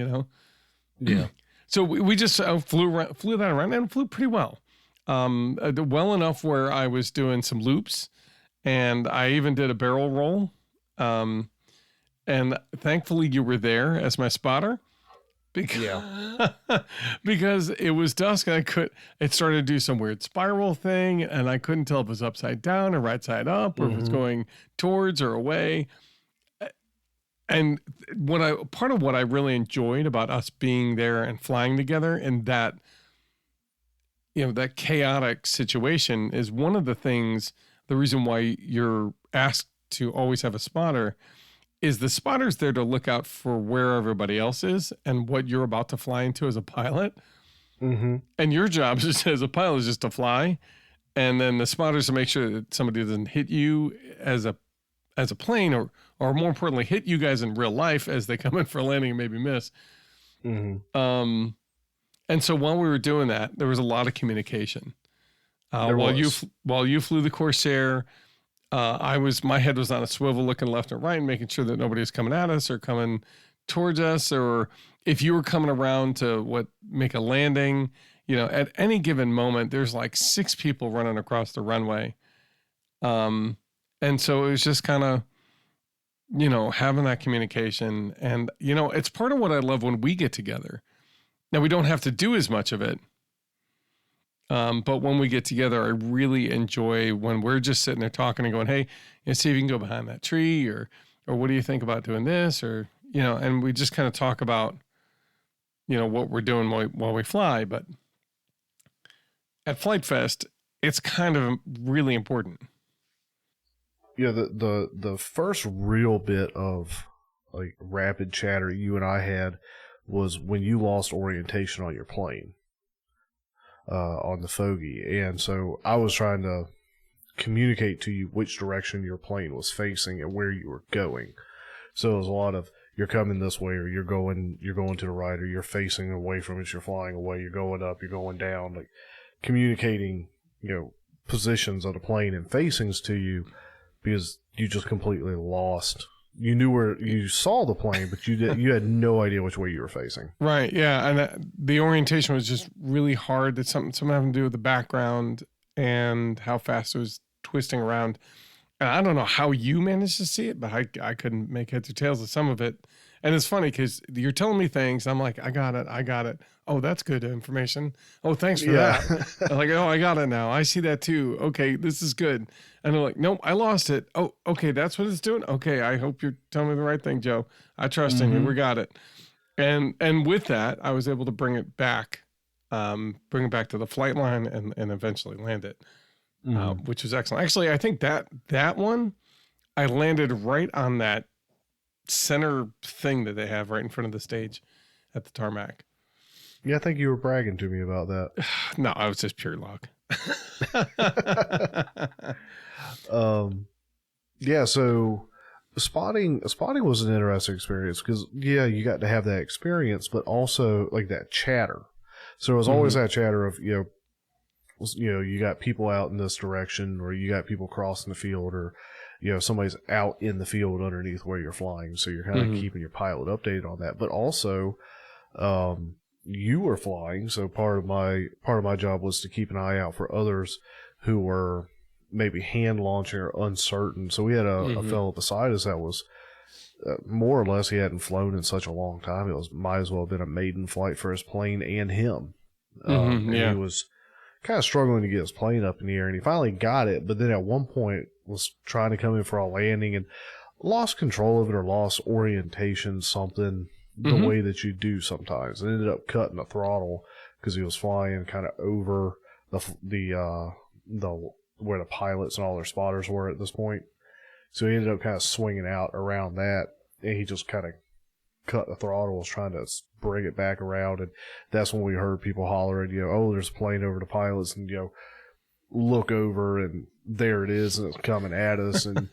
Yeah. So we just flew that around, and flew pretty well. Well enough where I was doing some loops, and I even did a barrel roll. And thankfully you were there as my spotter. Because it was dusk, and it started to do some weird spiral thing, and I couldn't tell if it was upside down or right side up, or if it was going towards or away. And part of what I really enjoyed about us being there and flying together in that, that chaotic situation is one of the reason why you're asked to always have a spotter is the spotter's there to look out for where everybody else is and what you're about to fly into as a pilot. Mm-hmm. And your job as a pilot is just to fly. And then the spotter's to make sure that somebody doesn't hit you as a plane, or more importantly, hit you guys in real life as they come in for a landing and maybe miss. Mm-hmm. And so while we were doing that, there was a lot of communication. While you flew the Corsair, my head was on a swivel looking left and right and making sure that nobody was coming at us or coming towards us, or if you were coming around to make a landing, at any given moment, there's like 6 people running across the runway. And so it was just kind of, having that communication, and, it's part of what I love when we get together. Now we don't have to do as much of it. But when we get together, I really enjoy when we're just sitting there talking and going, hey, see if you can go behind that tree, or what do you think about doing this? Or, and we just kind of talk about, what we're doing while we fly. But at FliteFest, it's kind of really important. Yeah, the first real bit of like rapid chatter you and I had was when you lost orientation on your plane. On the Fogey, and so I was trying to communicate to you which direction your plane was facing and where you were going. So it was a lot of, you're coming this way, or you're going to the right, or you're facing away from it, you're flying away, you're going up, you're going down, like communicating, positions of the plane and facings to you, because you just completely lost. You knew where you saw the plane, but you had no idea which way you were facing. Right. Yeah. And the orientation was just really hard. It's something having to do with the background and how fast it was twisting around. And I don't know how you managed to see it, but I couldn't make heads or tails of some of it. And it's funny because you're telling me things. I'm like, I got it. Oh, that's good information. Oh, thanks for that. I'm like, oh, I got it now. I see that too. Okay, this is good. And they're like, nope, I lost it. Oh, okay, that's what it's doing. Okay, I hope you're telling me the right thing, Joe. I trust in you. We got it. And with that, I was able to bring it back to the flight line and eventually land it, which was excellent. Actually, I think that one, I landed right on that center thing that they have right in front of the stage at the tarmac. Yeah, I think you were bragging to me about that. No, I was just pure luck. Yeah, so spotting was an interesting experience because, you got to have that experience, but also like that chatter. So there was always that chatter of, you got people out in this direction, or you got people crossing the field, or, somebody's out in the field underneath where you're flying. So you're kind of keeping your pilot updated on that. But also, you were flying. So part of my job was to keep an eye out for others who were maybe hand launching or uncertain. So we had a fellow beside us that was more or less, he hadn't flown in such a long time. It might as well have been a maiden flight for his plane and him. And he was kind of struggling to get his plane up in the air, and he finally got it, but then at one point was trying to come in for a landing and lost control of it, or lost orientation, something, the way that you do sometimes, and ended up cutting the throttle because he was flying kind of over the where the pilots and all their spotters were at this point. So he ended up kind of swinging out around that, and he just kind of cut the throttle, was trying to bring it back around, and that's when we heard people hollering, oh, there's a plane over the pilots, and look over, and there it is, and it's coming at us, and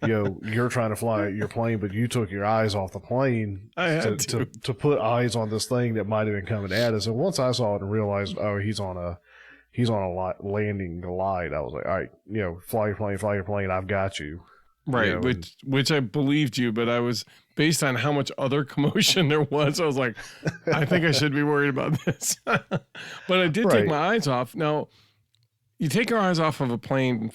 you're trying to fly your plane, but you took your eyes off the plane to put eyes on this thing that might have been coming at us. And once I saw it and realized, oh, he's on a landing glide, I was like, all right, fly your plane, I've got you. Right, which I believed you, but I was, based on how much other commotion there was, I was like, I think I should be worried about this. But I did take my eyes off. Now, you take your eyes off of a plane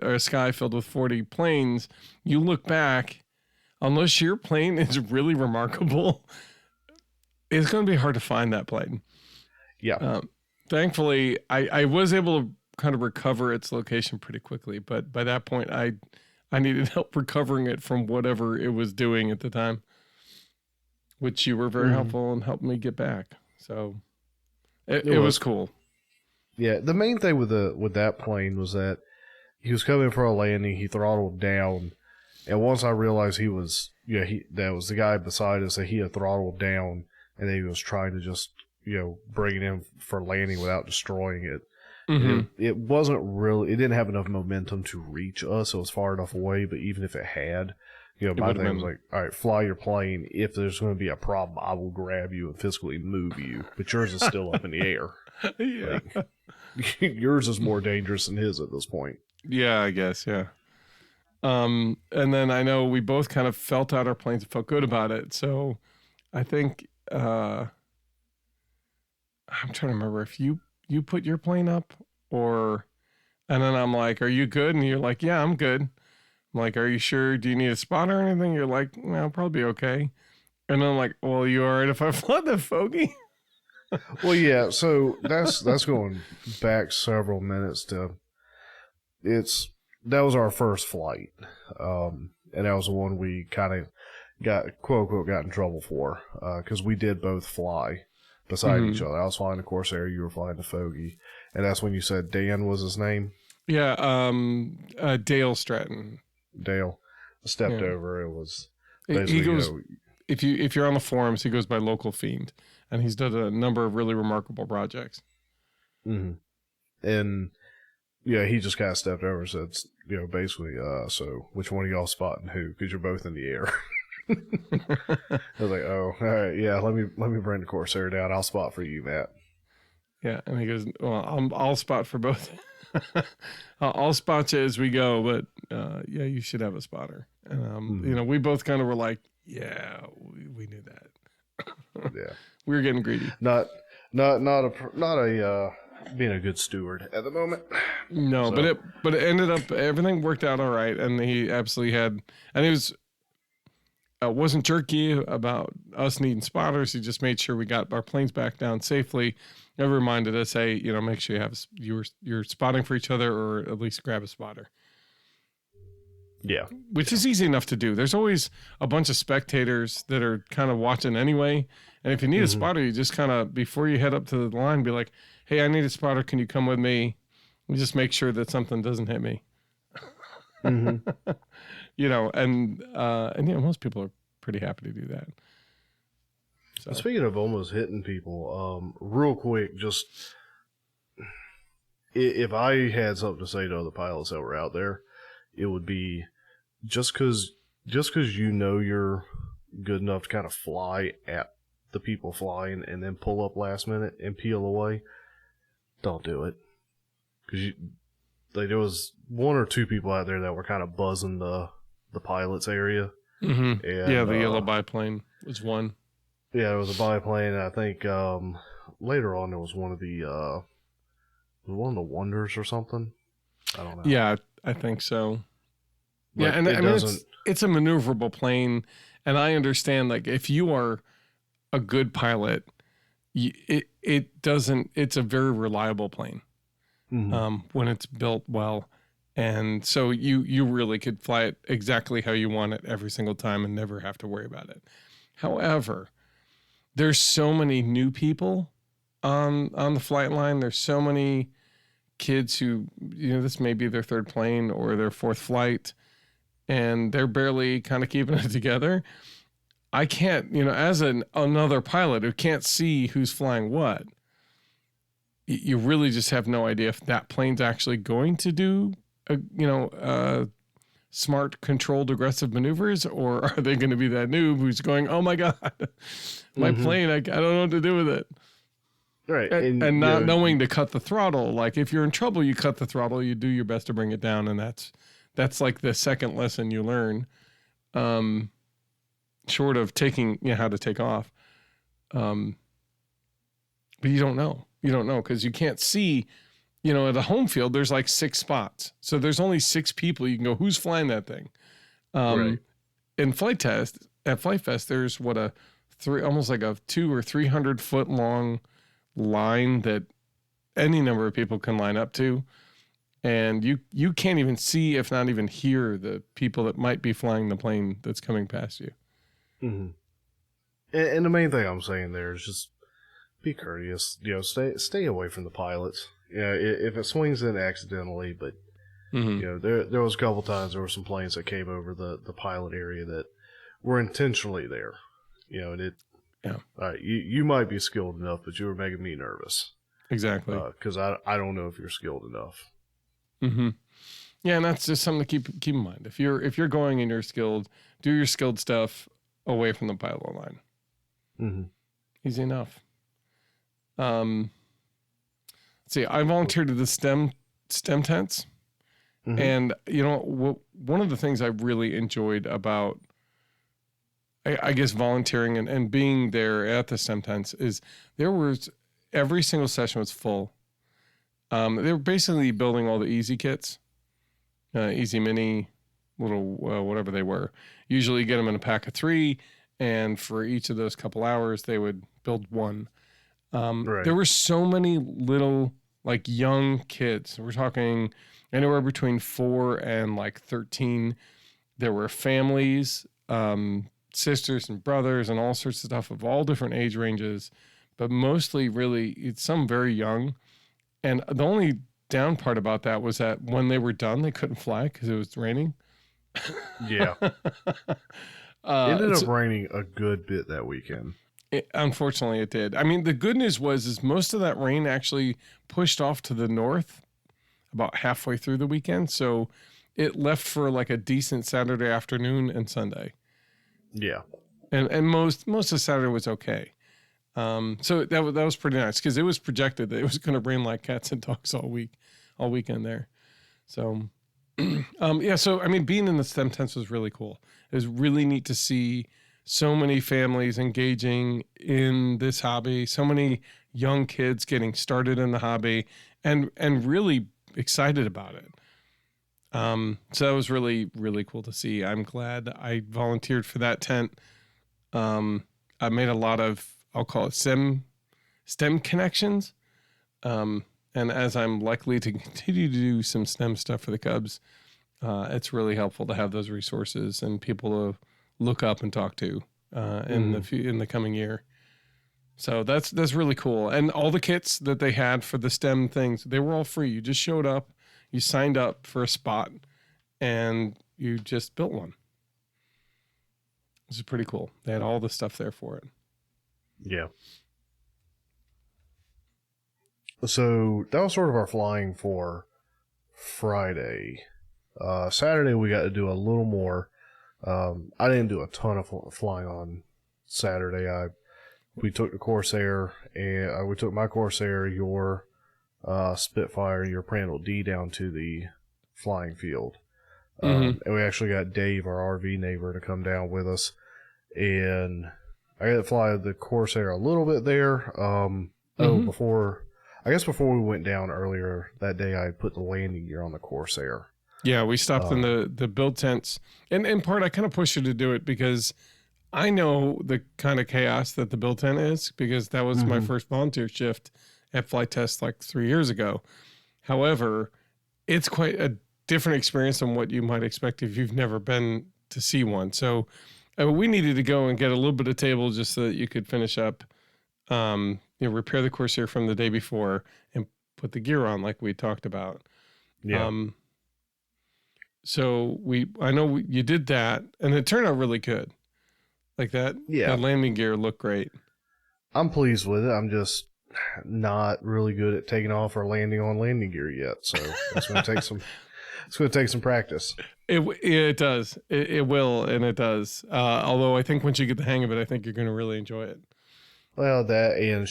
a sky filled with 40 planes, you look back, unless your plane is really remarkable, it's going to be hard to find that plane. Yeah. Thankfully, I was able to kind of recover its location pretty quickly, but by that point, I needed help recovering it from whatever it was doing at the time, which you were very helpful and helped me get back. So it was cool. Yeah, the main thing with that plane was that he was coming for a landing. He throttled down, and once I realized that was the guy beside us, that he had throttled down, and then he was trying to just bring it in for landing without destroying it. It wasn't really, it didn't have enough momentum to reach us. It was far enough away, but even if it had, my thing was like, all right, fly your plane. If there's going to be a problem, I will grab you and physically move you. But yours is still up in the air. Yeah. Yours is more dangerous than his at this point. Yeah, I guess. Yeah. And then I know we both kind of felt out our planes and felt good about it. So I think, I'm trying to remember if you put your plane up, and then I'm like, are you good? And you're like, yeah, I'm good. I'm like, are you sure? Do you need a spotter or anything? You're like, no, I'll probably be okay. And I'm like, well, you all right if I flood the fogey? Well, yeah. So that's going back several minutes that was our first flight. And that was the one we kind of got, quote unquote, got in trouble for, because we did both fly beside each other. I was flying the Corsair, you were flying the Fogey, and that's when you said Dan was his name. Yeah, Dale Stratton. Dale. I stepped over. It was he goes. If you're on the forums, he goes by Local Fiend, and he's done a number of really remarkable projects. And yeah, he just kind of stepped over and said, basically, so which one of y'all spotting who? Because you're both in the air. I was like, oh, all right, yeah. Let me bring the Corsair down. I'll spot for you, Matt. Yeah, and he goes, well, I'll spot for both. I'll spot you as we go, but yeah, you should have a spotter. And you know, we both kind of were like, yeah, we knew that. Yeah, we were getting greedy. Not a being a good steward at the moment. No, So. but it ended up everything worked out all right, and he absolutely had, and it wasn't jerky about us needing spotters. He just made sure we got our planes back down safely. Never reminded us, hey, you know, make sure you have you're spotting for each other, or at least grab a spotter. Yeah, which is easy enough to do. There's always a bunch of spectators that are kind of watching anyway, and if you need a spotter, you just kind of before you head up to the line, be like, hey, I need a spotter. Can you come with me? And just make sure that something doesn't hit me. You know, and you know, most people are pretty happy to do that. So. Speaking of almost hitting people, real quick, just if I had something to say to other pilots that were out there, it would be just because you know you're good enough to kind of fly at the people flying and then pull up last minute and peel away, don't do it. Because there was one or two people out there that were kind of buzzing the pilot's area. And, yeah, the yellow biplane was one. Yeah, it was a biplane. I think later on there was one of the Wonders or something. I don't know. Yeah, I think so. But yeah, and I mean it's a maneuverable plane, and I understand like if you are a good pilot, it's a very reliable plane when it's built well. And so you really could fly it exactly how you want it every single time and never have to worry about it. However, there's so many new people on the flight line. There's so many kids who, you know, this may be their third plane or their fourth flight, and they're barely kind of keeping it together. I can't, you know, as another pilot who can't see who's flying what, you really just have no idea if that plane's actually going to do smart, controlled, aggressive maneuvers, or are they going to be that noob who's going, oh my God, my plane, I don't know what to do with it. Right. And not knowing to cut the throttle. Like if you're in trouble, you cut the throttle, you do your best to bring it down. And that's like the second lesson you learn, short of taking, you know, how to take off. But you don't know. You don't know because you can't see. You know, at a home field, there's like 6 spots. So there's only 6 people. You can go, who's flying that thing? Right. In FliteFest, there's almost like a 200 or 300 foot long line that any number of people can line up to. And you can't even see, if not even hear, the people that might be flying the plane that's coming past you. Mm-hmm. And the main thing I'm saying there is just be courteous. You know, stay away from the pilots. Yeah, if it swings in accidentally, but you know, there was a couple times there were some planes that came over the pilot area that were intentionally there. You know, and you might be skilled enough, but you were making me nervous. Exactly. Because I don't know if you're skilled enough. Yeah, and that's just something to keep in mind. If you're going and you're skilled, do your skilled stuff away from the pilot line. Easy enough. See, I volunteered at the STEM tents, and you know, one of the things I really enjoyed about, I guess, volunteering and being there at the STEM tents is every single session was full. They were basically building all the easy kits, easy mini, little whatever they were. Usually, you get them in a pack of 3, and for each of those couple hours, they would build one. Right. There were so many little, like, young kids. We're talking anywhere between 4 and like 13. There were families, sisters and brothers and all sorts of stuff of all different age ranges, but mostly really it's some very young. And the only down part about that was that when they were done, they couldn't fly because it was raining. Yeah. It ended up raining a good bit that weekend. Unfortunately, it did. I mean, the good news is most of that rain actually pushed off to the north about halfway through the weekend. So it left for like a decent Saturday afternoon and Sunday. Yeah. And most of Saturday was okay. So that was pretty nice because it was projected that it was going to rain like cats and dogs all weekend there. So, yeah. So I mean, being in the STEM tents was really cool. It was really neat to see so many families engaging in this hobby, so many young kids getting started in the hobby, and really excited about it. So that was really, really cool to see. I'm glad I volunteered for that tent. I made a lot of, I'll call it STEM connections. And as I'm likely to continue to do some STEM stuff for the Cubs, it's really helpful to have those resources and people to look up and talk to in the coming year. So that's really cool. And all the kits that they had for the STEM things, they were all free. You just showed up, you signed up for a spot, and you just built one. This is pretty cool. They had all the stuff there for it. Yeah. So that was sort of our flying for Friday. Saturday we got to do a little more. I didn't do a ton of flying on Saturday. We took the Corsair, and we took my Corsair, your Spitfire, your Prandtl D down to the flying field. And we actually got Dave, our RV neighbor, to come down with us. And I got to fly the Corsair a little bit there. Before we went down earlier that day, I put the landing gear on the Corsair. Yeah, we stopped in the build tents. And in part, I kind of pushed you to do it because I know the kind of chaos that the build tent is, because that was my first volunteer shift at FliteFest like 3 years ago. However, it's quite a different experience than what you might expect if you've never been to see one. So we needed to go and get a little bit of table just so that you could finish up, repair the Corsair from the day before and put the gear on like we talked about. Yeah. So I know you did that, and it turned out really good. Like that, that landing gear looked great. I'm pleased with it. I'm just not really good at taking off or landing on landing gear yet, so it's going to take some. It's going to take some practice. It does. It will, and it does. Although I think once you get the hang of it, I think you're going to really enjoy it. Well, that and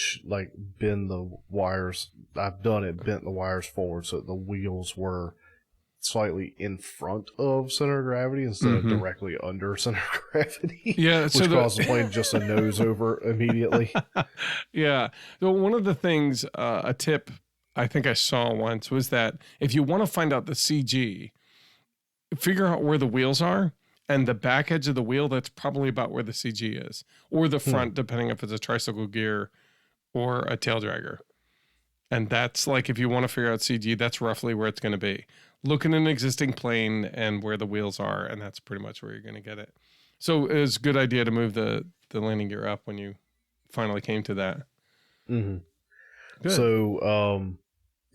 bend the wires. I've done it. Bent the wires forward so that the wheels were slightly in front of center of gravity instead of directly under center of gravity. Yeah, which caused the plane just to nose over immediately. Yeah. So one of the things, a tip I think I saw once was that if you want to find out the CG, figure out where the wheels are, and the back edge of the wheel, that's probably about where the CG is, or the front, depending if it's a tricycle gear or a tail dragger. And that's like, if you want to figure out CG, that's roughly where it's going to be. Look at an existing plane and where the wheels are, and that's pretty much where you're going to get it. So it was a good idea to move the landing gear up when you finally came to that. Mm-hmm. Good. So,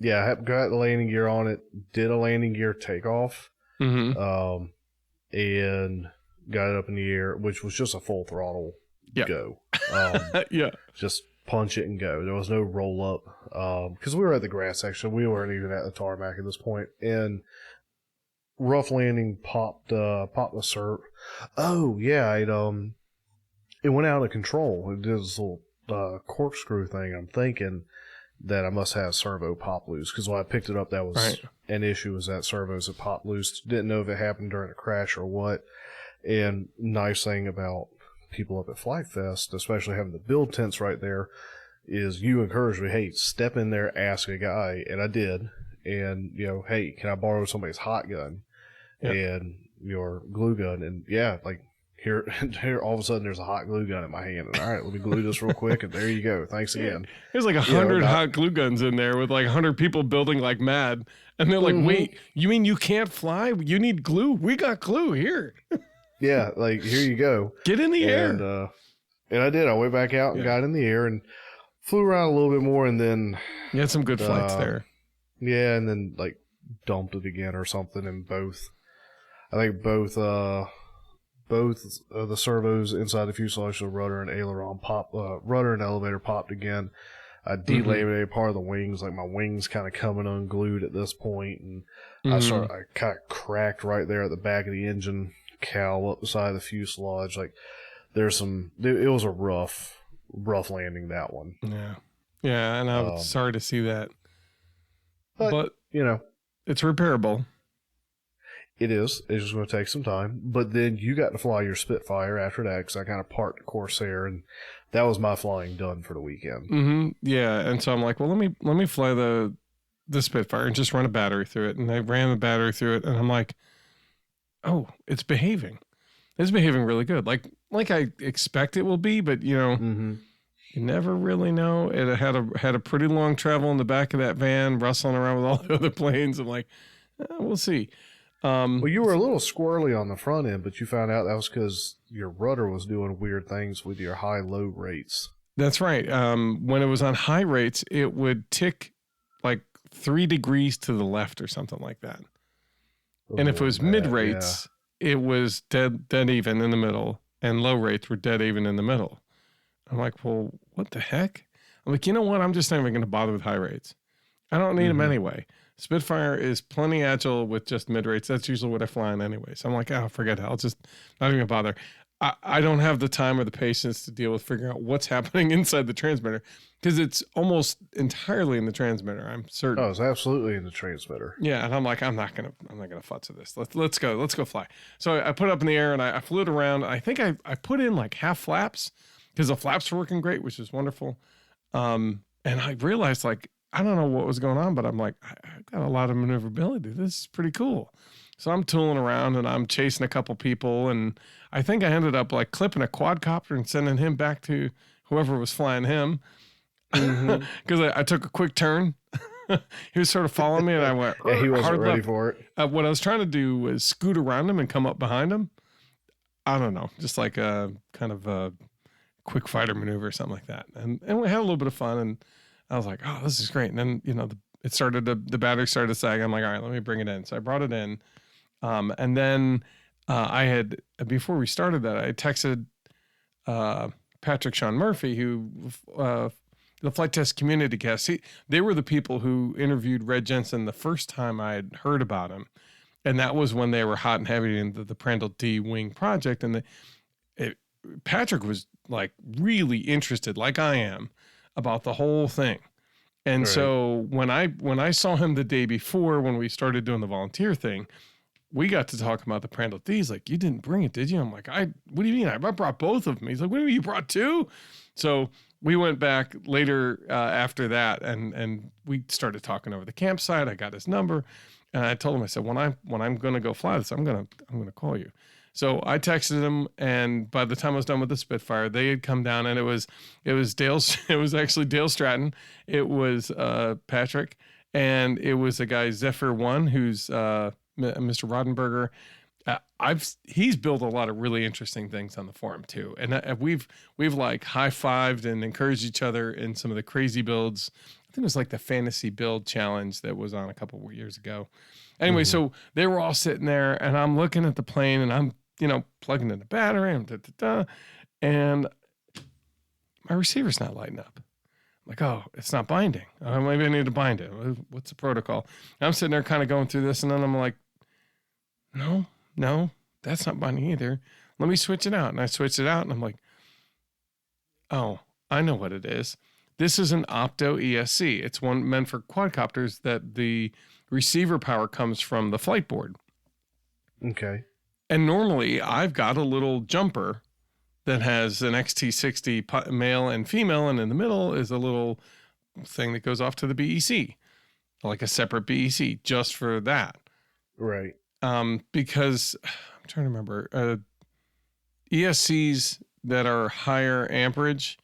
I got the landing gear on it, did a landing gear takeoff, and got it up in the air, which was just a full throttle go. Just punch it and go. There was no roll up because we were at the grass section. We weren't even at the tarmac at this point. And rough landing popped the servo. Oh yeah, it went out of control. It did this little corkscrew thing. I'm thinking that I must have servo pop loose, because when I picked it up, that was an issue. Was that servos had popped loose? Didn't know if it happened during a crash or what. And nice thing about people up at FliteFest, especially having the build tents right there, is you encourage me, hey, step in there, ask a guy, and I did. And hey, can I borrow somebody's hot gun and your glue gun? And here all of a sudden there's a hot glue gun in my hand, and all right, let me glue this real quick, and there you go. Thanks again. There's like 100 hot glue guns in there with like 100 people building like mad, and they're like, wait, you mean you can't fly? You need glue? We got glue here. Yeah, like, here you go. Get in the air. And I did. I went back out and got in the air and flew around a little bit more, and then you had some good flights there. Yeah, and then dumped it again or something, and both the servos inside the fuselage, the rudder and aileron rudder and elevator popped again. I delaminated part of the wings, like my wings kind of coming unglued at this point, and I kind of cracked right there at the back of the engine cowl up beside the fuselage. Like it was a rough landing, that one. Yeah. Yeah. And I'm sorry to see that. But it's repairable. It is. It's just going to take some time. But then you got to fly your Spitfire after that, because I kind of parked Corsair, and that was my flying done for the weekend. Mm-hmm. Yeah. And so I'm like, well, let me fly the Spitfire and just run a battery through it. And I ran the battery through it, and I'm like, oh, it's behaving. It's behaving really good. Like I expect it will be, but Mm-hmm. you never really know. It had a pretty long travel in the back of that van, rustling around with all the other planes. I'm like, we'll see. Well, you were a little squirrely on the front end, but you found out that was because your rudder was doing weird things with your high-low rates. That's right. When it was on high rates, it would tick like 3 degrees to the left or something like that. And if it was mid rates, it was dead even in the middle, and low rates were dead even in the middle. I'm like, well, what the heck? I'm like, you know what? I'm just not even going to bother with high rates. I don't need them anyway. Spitfire is plenty agile with just mid rates. That's usually what I fly on anyway. So I'm like, forget it. I'll just not even bother. I don't have the time or the patience to deal with figuring out what's happening inside the transmitter, because it's almost entirely in the transmitter, I'm certain. Oh, it's absolutely in the transmitter. Yeah, and I'm like, I'm not gonna futz with this. Let's go fly. So I put it up in the air and I flew it around. I think I put in like half flaps, because the flaps were working great, which is wonderful. And I realized, like, I don't know what was going on, but I'm like, I got a lot of maneuverability. This is pretty cool. So I'm tooling around and I'm chasing a couple people, and I think I ended up like clipping a quadcopter and sending him back to whoever was flying him, because I took a quick turn. He was sort of following me, and I went. Yeah, he wasn't ready for it. What I was trying to do was scoot around him and come up behind him. I don't know, just like a kind of a quick fighter maneuver or something like that, and we had a little bit of fun, and I was like, oh, this is great. And then the battery started to sag. I'm like, all right, let me bring it in. So I brought it in. And then I had, before we started that, I texted Patrick Sean Murphy, who the FliteTest community guest. They were the people who interviewed Red Jensen the first time I had heard about him. And that was when they were hot and heavy in the Prandtl D wing project. And Patrick was like really interested, like I am, about the whole thing. And so when I saw him the day before, when we started doing the volunteer thing, we got to talk about the Prandtl D. He's like, you didn't bring it, did you? I'm like, what do you mean? I brought both of them. He's like, what do you mean you brought two? So we went back later after that, and we started talking over the campsite. I got his number, and I told him, I said, when I'm going to go fly this, I'm going to call you. So I texted him, and by the time I was done with the Spitfire, they had come down, and it was actually Dale Stratton. It was Patrick, and it was a guy, Zephyr One, who's Mr. Rodenberger. He's built a lot of really interesting things on the forum too, and we've like high-fived and encouraged each other in some of the crazy builds. I think it was like the fantasy build challenge that was on a couple of years ago. Anyway, so they were all sitting there, and I'm looking at the plane, and I'm plugging in the battery, and my receiver's not lighting up. I'm like, oh, it's not binding. Maybe I need to bind it. What's the protocol? And I'm sitting there kind of going through this, and then I'm like, no, that's not binding either. Let me switch it out. And I switched it out, and I'm like, oh, I know what it is. This is an Opto ESC. It's one meant for quadcopters that the receiver power comes from the flight board. Okay. And normally I've got a little jumper that has an XT60 male and female, and in the middle is a little thing that goes off to the BEC, like a separate BEC just for that. Right. Because I'm trying to remember, ESCs that are higher amperage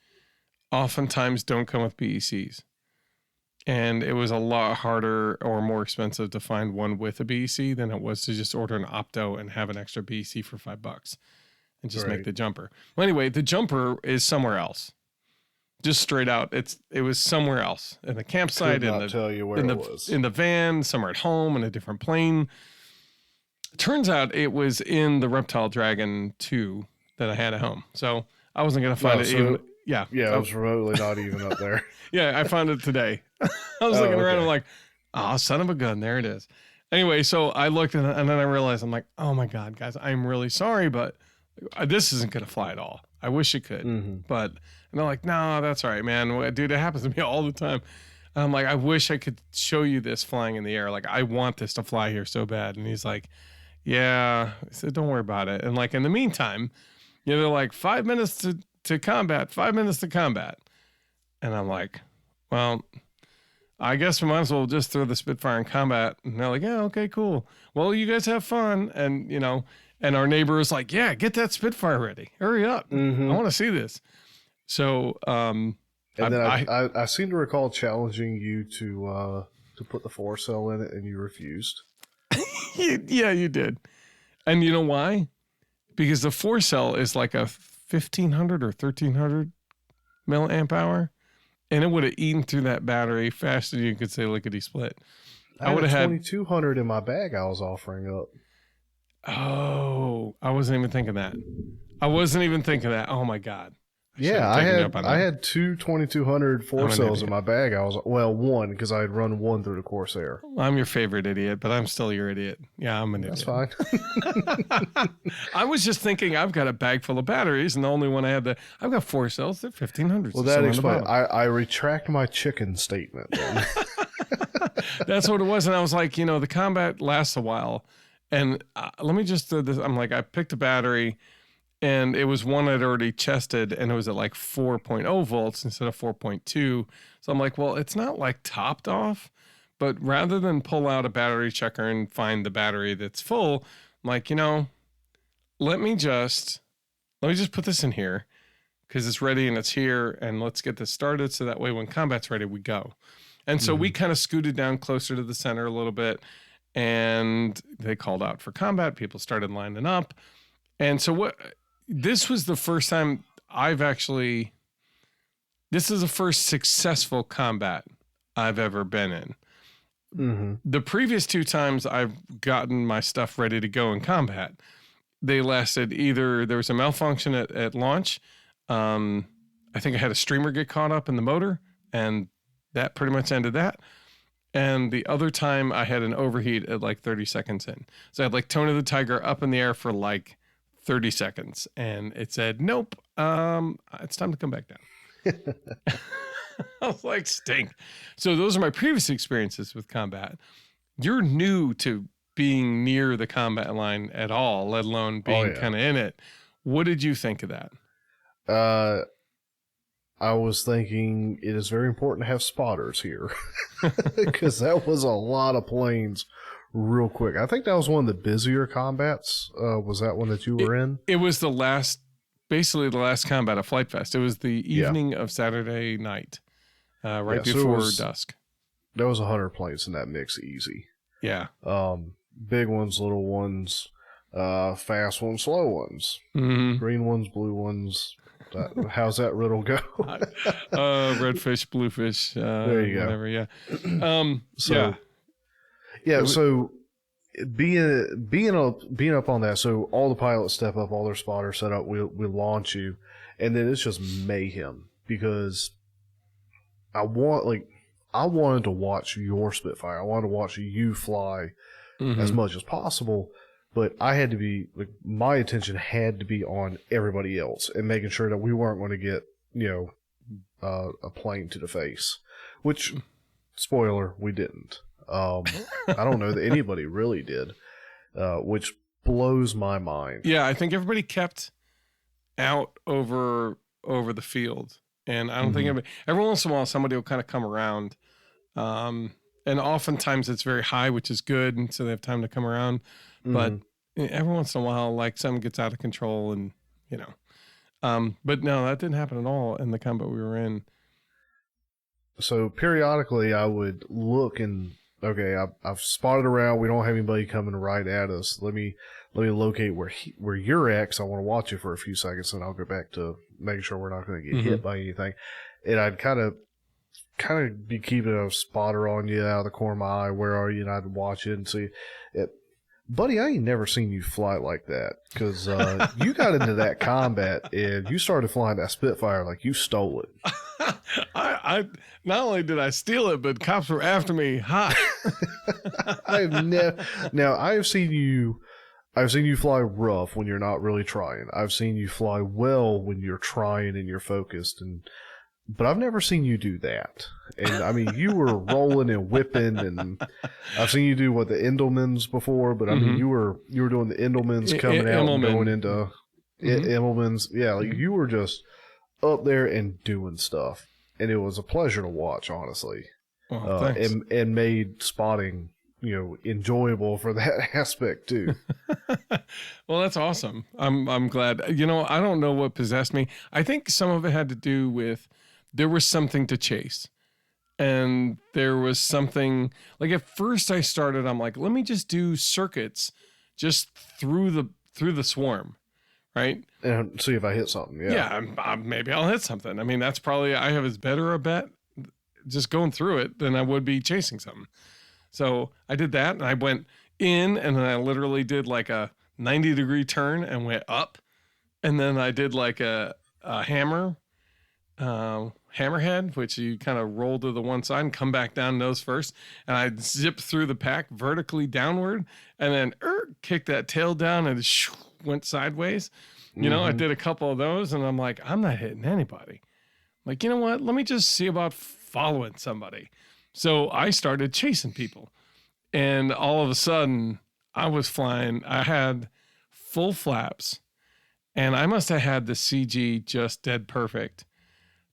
oftentimes don't come with BECs. And it was a lot harder or more expensive to find one with a BEC than it was to just order an Opto and have an extra BEC for $5 and just make the jumper. Well, anyway, the jumper is somewhere else. Just straight out, it was somewhere else in the campsite, in the van, somewhere at home, in a different plane. Turns out it was in the Reptile Dragon 2 that I had at home. So I wasn't going to find it even. Yeah. Yeah, it was remotely not even up there. Yeah, I found it today. I was looking around, I'm like, oh, son of a gun, there it is. Anyway, so I looked and then I realized, I'm like, oh my God, guys, I'm really sorry, but this isn't going to fly at all. I wish it could, but, and they're like, no, that's all right, man. Well, dude, it happens to me all the time. And I'm like, I wish I could show you this flying in the air. Like, I want this to fly here so bad. And he's like, yeah. I said, don't worry about it. And like, in the meantime, they're like 5 minutes to combat, 5 minutes to combat. And I'm like, well, I guess we might as well just throw the Spitfire in combat. And they're like, yeah, okay, cool. Well, you guys have fun. And, and our neighbor is like, yeah, get that Spitfire ready. Hurry up. I want to see this. So, and then I seem to recall challenging you to put the 4-cell in it, and you refused. Yeah, you did. And you know why? Because the 4-cell is like a 1500 or 1300 milliamp hour. And it would have eaten through that battery faster than you could say lickety split. I would have had 2200 in my bag I was offering up. Oh, I wasn't even thinking that. Oh my God. Yeah, I had two 2200 4-cells in my bag. One, because I had run one through the Corsair. I'm your favorite idiot, but I'm still your idiot. Yeah, I'm an idiot. That's fine. I was just thinking I've got a bag full of batteries, and the only one I've got 4 cells. They're 1500s. Well, that explains. I retract my chicken statement then. That's what it was. And I was like, the combat lasts a while. And let me just do this. I'm like, I picked a battery. And it was one I'd already chested, and it was at like 4.0 volts instead of 4.2. So I'm like, well, it's not like topped off, but rather than pull out a battery checker and find the battery that's full, I'm like, let me just put this in here because it's ready and it's here, and let's get this started so that way when combat's ready, we go. And so we kind of scooted down closer to the center a little bit, and they called out for combat. People started lining up. And so this was the first time this is the first successful combat I've ever been in. The previous 2 times I've gotten my stuff ready to go in combat, they lasted either there was a malfunction at launch. I think I had a streamer get caught up in the motor, and that pretty much ended that. And the other time I had an overheat at like 30 seconds in. So I had like Tone of the Tiger up in the air for like 30 seconds, and it said, nope, it's time to come back down. I was like, stink. So those are my previous experiences with combat. You're new to being near the combat line at all, let alone being kind of in it. What did you think of that? I was thinking it is very important to have spotters here because that was a lot of planes real quick. I think that was one of the busier combats. Was that one that you were in? It was basically the last combat of FliteFest. It was the evening of Saturday night, before dusk. There was 100 planes in that mix easy. Yeah. Big ones, little ones, fast ones, slow ones, green ones, blue ones. How's that riddle go? Red fish, blue fish. There you go. Whatever, yeah. So being up on that, so all the pilots step up, all their spotters set up, we launch you, and then it's just mayhem because I wanted to watch your Spitfire. I wanted to watch you fly as much as possible, but I had to be my attention had to be on everybody else and making sure that we weren't going to get a plane to the face, which spoiler, we didn't. I don't know that anybody really did, which blows my mind. Yeah, I think everybody kept out over the field, and I don't think every once in a while somebody will kind of come around, and oftentimes it's very high, which is good, and so they have time to come around. But every once in a while, like something gets out of control, and but no, that didn't happen at all in the combat we were in. So periodically, I would look and. Okay, I've spotted around. We don't have anybody coming right at us. Let me locate where you're at, because I want to watch you for a few seconds, and I'll go back to making sure we're not going to get hit by anything. And I'd kind of be keeping a spotter on you out of the corner of my eye. Where are you? And I'd watch it and see it. Buddy, I ain't never seen you fly like that, because you got into that combat and you started flying that Spitfire like you stole it. I not only did I steal it, but cops were after me hot. I've never. Now I've seen you fly rough when you're not really trying. I've seen you fly well when you're trying and you're focused, but I've never seen you do that. And I mean, you were rolling and whipping, and I've seen you do what the Endelmans before. But I mean, you were doing the Endelmans coming out and going into Immelmans. Yeah, like you were just up there and doing stuff, and it was a pleasure to watch, honestly. And made spotting, enjoyable for that aspect too. Well, that's awesome. I'm glad. I don't know what possessed me. I think some of it had to do with there was something to chase. And there was something like at first I started, I'm like, let me just do circuits just through the swarm. Right. And see if I hit something. Yeah. Yeah. Maybe I'll hit something. I mean, that's probably, I have as better a bet just going through it than I would be chasing something. So I did that and I went in and then I literally did like a 90-degree turn and went up. And then I did like a hammerhead, which you kind of roll to the one side and come back down nose first. And I zipped through the pack vertically downward and then kicked that tail down and went sideways. I did a couple of those and I'm like, I'm not hitting anybody. Like, you know what? Let me just see about following somebody. So I started chasing people. And all of a sudden, I was flying. I had full flaps. And I must have had the CG just dead perfect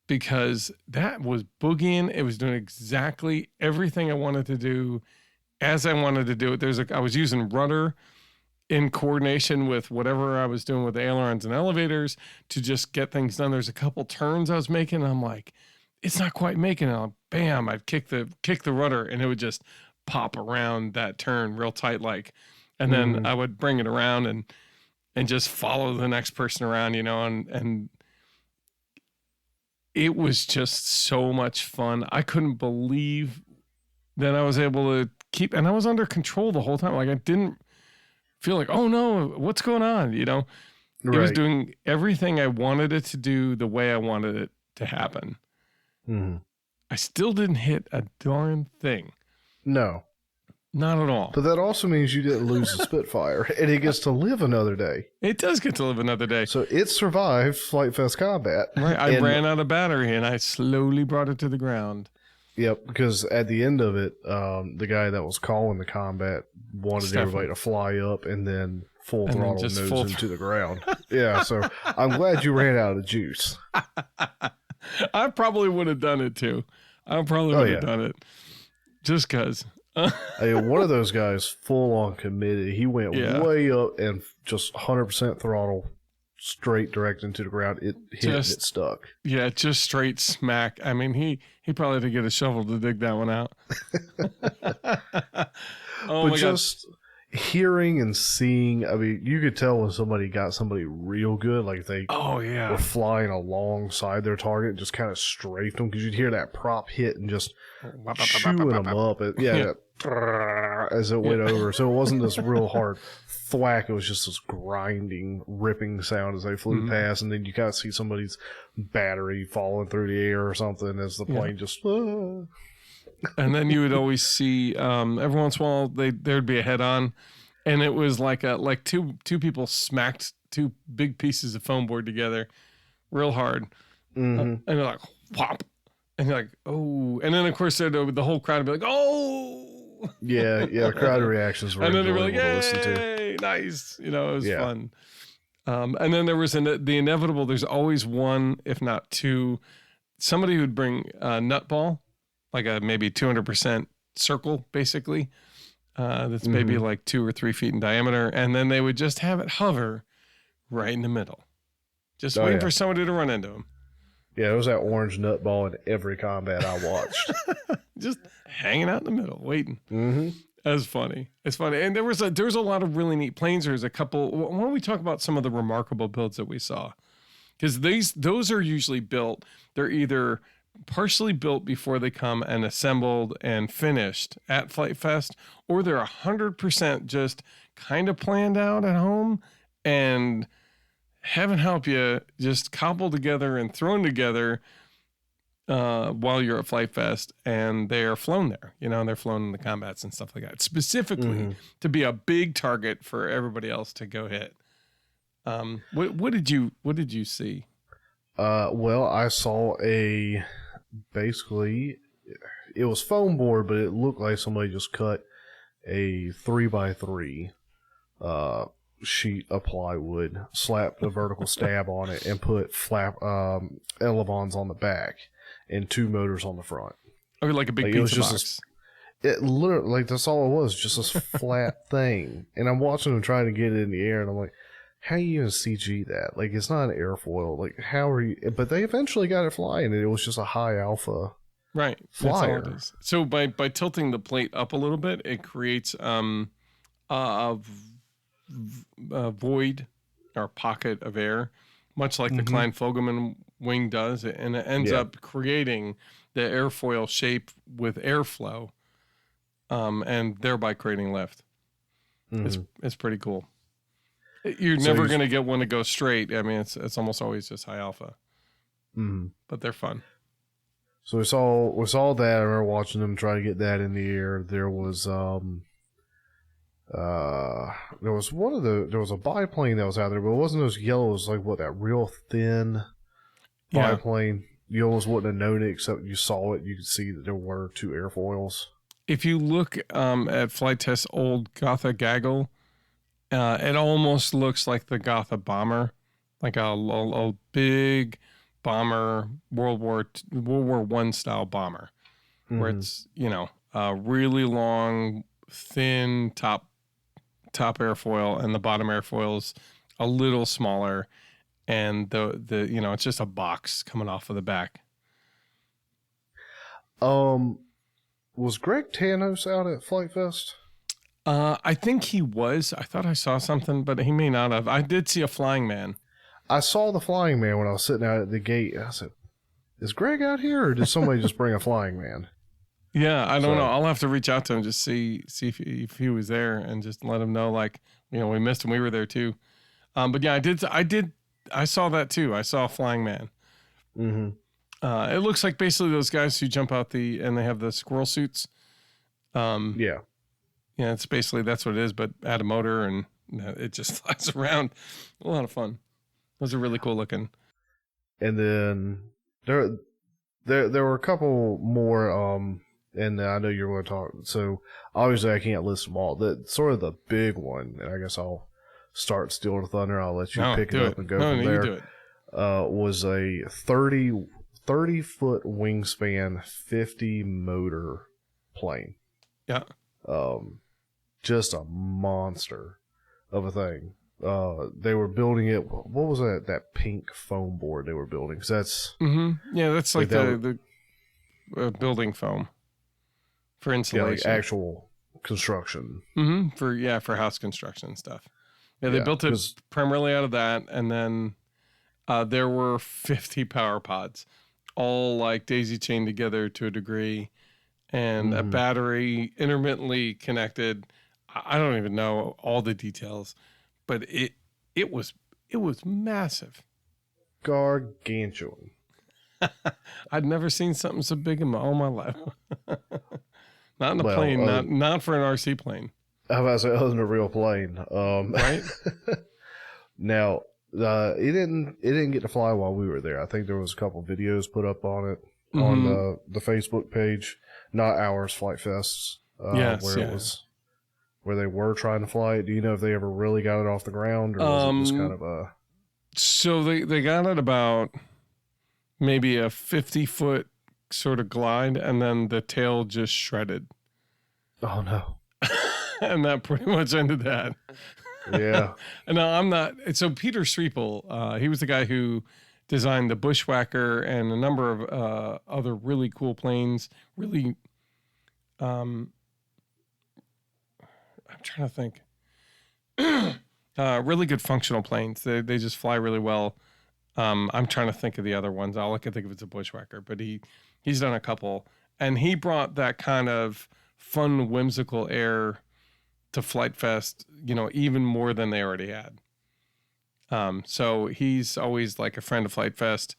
because that was boogieing. It was doing exactly everything I wanted to do as I wanted to do it. I was using rudder in coordination with whatever I was doing with the ailerons and elevators to just get things done. There's a couple turns I was making. And I'm like, it's not quite making it. Bam, I'd kick the rudder and it would just pop around that turn real tight like. And then I would bring it around and just follow the next person around, and it was just so much fun. I couldn't believe that I was able to and I was under control the whole time. Like I didn't feel like, oh no, what's going on? It was doing everything I wanted it to do the way I wanted it to happen. I still didn't hit a darn thing. No. Not at all. But that also means you didn't lose the Spitfire, and it gets to live another day. It does get to live another day. So it survived FliteFest combat. Right. I ran out of battery, and I slowly brought it to the ground. Yep, because at the end of it, the guy that was calling the combat wanted everybody to fly up and then full throttle nose into the ground. Yeah, so I'm glad you ran out of juice. I probably would have done it, too. I probably would have done it. Just because. One of those guys full on committed. He went way up and just 100% throttle straight direct into the ground. It hit and it stuck. Yeah, just straight smack. I mean, he probably had to get a shovel to dig that one out. But just hearing and seeing, I mean, you could tell when somebody got somebody real good, like they were flying alongside their target and just kind of strafed them because you'd hear that prop hit and just chewing them up. As it went over. So it wasn't this real hard thwack. It was just this grinding, ripping sound as they flew past. And then you kind of see somebody's battery falling through the air or something as the plane just... And then you would always see, every once in a while, there'd be a head-on. And it was like two people smacked two big pieces of foam board together real hard. And they're like, whop. And you're like, oh. And then, of course, the whole crowd would be like, oh. Yeah, the crowd reactions were enjoyable to listen to. Nice. It was fun. And then there was the inevitable, there's always one, if not two, somebody who'd bring a nut ball, like a maybe 200% circle, basically. That's maybe like 2 or 3 feet in diameter. And then they would just have it hover right in the middle. Just waiting for somebody to run into them. Yeah, it was that orange nut ball in every combat I watched. Just hanging out in the middle, waiting. That's funny. It's funny. And there was a lot of really neat planes. There's a couple. Why don't we talk about some of the remarkable builds that we saw? Because those are usually built. They're either partially built before they come and assembled and finished at FliteFest, or they're 100% just kind of planned out at home and heaven help you, just cobbled together and thrown together while you're at FliteFest, and they're flown there. They're flown in the combats and stuff like that, specifically to be a big target for everybody else to go hit. What did you see? Well, I saw basically it was foam board, but it looked like somebody just cut a 3x3 sheet of plywood, slapped a vertical stab on it, and put elevons on the back and 2 motors on the front. Okay, like a big pizza box. It literally, that's all it was, just this flat thing. And I'm watching them trying to get it in the air, and I'm like, how you even CG that? It's not an airfoil. How are you? But they eventually got it flying, and it was just a high alpha flyer. That's all it is. So by tilting the plate up a little bit, it creates a void or pocket of air, much like the Klein-Fogelman wing does, and it ends up creating the airfoil shape with airflow, and thereby creating lift. It's pretty cool. You're never going to get one to go straight. I mean, it's almost always just high alpha, but they're fun. So we saw that. I remember watching them try to get that in the air. There was there was a biplane that was out there, but it wasn't those yellows, that real thin biplane. You almost wouldn't have known it, except you saw it. You could see that there were 2 airfoils. If you look at Flight Test's old Gotha Gaggle, it almost looks like the Gotha bomber, like a big bomber, World War I style bomber, where it's a really long, thin top airfoil, and the bottom airfoil is a little smaller, and the it's just a box coming off of the back. Was Greg Tanos out at FliteFest? I think he was. I thought I saw something, but he may not have. I did see a flying man. I saw the flying man when I was sitting out at the gate. I said, "Is Greg out here, or did somebody just bring a flying man?" Yeah, I don't know. I'll have to reach out to him, just see if he was there, and just let him know, we missed him. We were there too. But yeah, I saw that too. I saw a flying man. It looks like basically those guys who jump out and they have the squirrel suits. Yeah, it's basically, that's what it is, but add a motor and it just flies around. A lot of fun. Those are really cool looking. And then there were a couple more, and I know you're going to talk. So obviously I can't list them all. The sort of the big one, and I guess I'll start Steal the Thunder. I'll let you pick it up and go from there. You do it. Was a 30-foot wingspan, 50 motor plane. Yeah. Just a monster of a thing. They were building it. What was that pink foam board they were building? 'Cause that's that's like the building foam for insulation, actual construction. For house construction and stuff. Yeah, they built it primarily out of that, and then there were 50 power pods, all daisy chained together to a degree, and a battery intermittently connected. I don't even know all the details, but it was massive, gargantuan. I'd never seen something so big in all my life. Not in a plane, not for an RC plane. I was about to say, other than a real plane, right? Now, it didn't get to fly while we were there. I think there was a couple videos put up on it on the Facebook page, not ours, FliteFest's, where they were trying to fly it. Do you know if they ever really got it off the ground, or was it just kind of a? So they got it about maybe a 50-foot sort of glide, and then the tail just shredded. Oh no! And that pretty much ended that. Yeah. No, I'm not. So Peter Sriepel, he was the guy who designed the Bushwhacker and a number of other really cool planes. Really, I'm trying to think. Really good functional planes. They just fly really well. I'm trying to think of the other ones. All I can think of is a Bushwhacker, but he's done a couple, and he brought that kind of fun, whimsical air to FliteFest, even more than they already had. So he's always like a friend of FliteFest.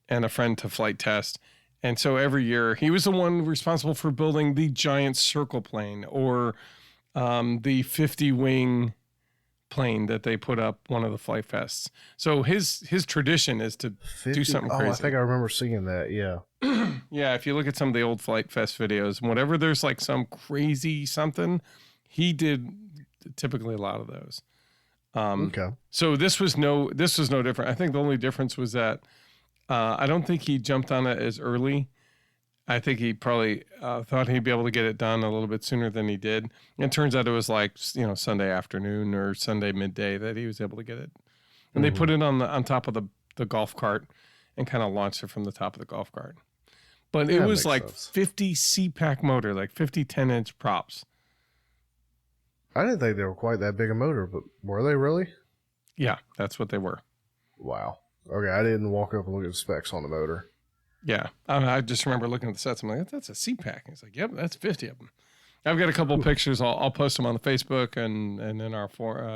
and a friend to FliteTest. And so every year he was the one responsible for building the giant circle plane or the 50 wing plane that they put up one of the FliteFests. So his tradition is to 50? do something crazy. Oh, I think I remember seeing that. Yeah. Yeah. If you look at some of the old FliteFest videos, whenever there's like some crazy something, he did typically a lot of those. Okay. So this was no different. I think the only difference was that I don't think he jumped on it as early. I think he probably thought he'd be able to get it done a little bit sooner than he did. And it turns out it was like, Sunday afternoon or Sunday midday that he was able to get it. And they put it on top of the golf cart and kind of launched it from the top of the golf cart. But it was like sense. 50 CPAC motor, like 50 10-inch props. I didn't think they were quite that big a motor, but were they really? Yeah, that's what they were. Wow. Okay, I didn't walk up and look at the specs on the motor. Yeah, I just remember looking at the sets. I'm like, that's a CPAC. It's like, yep, that's 50 of them. I've got a couple of pictures. I'll post them on the Facebook and in our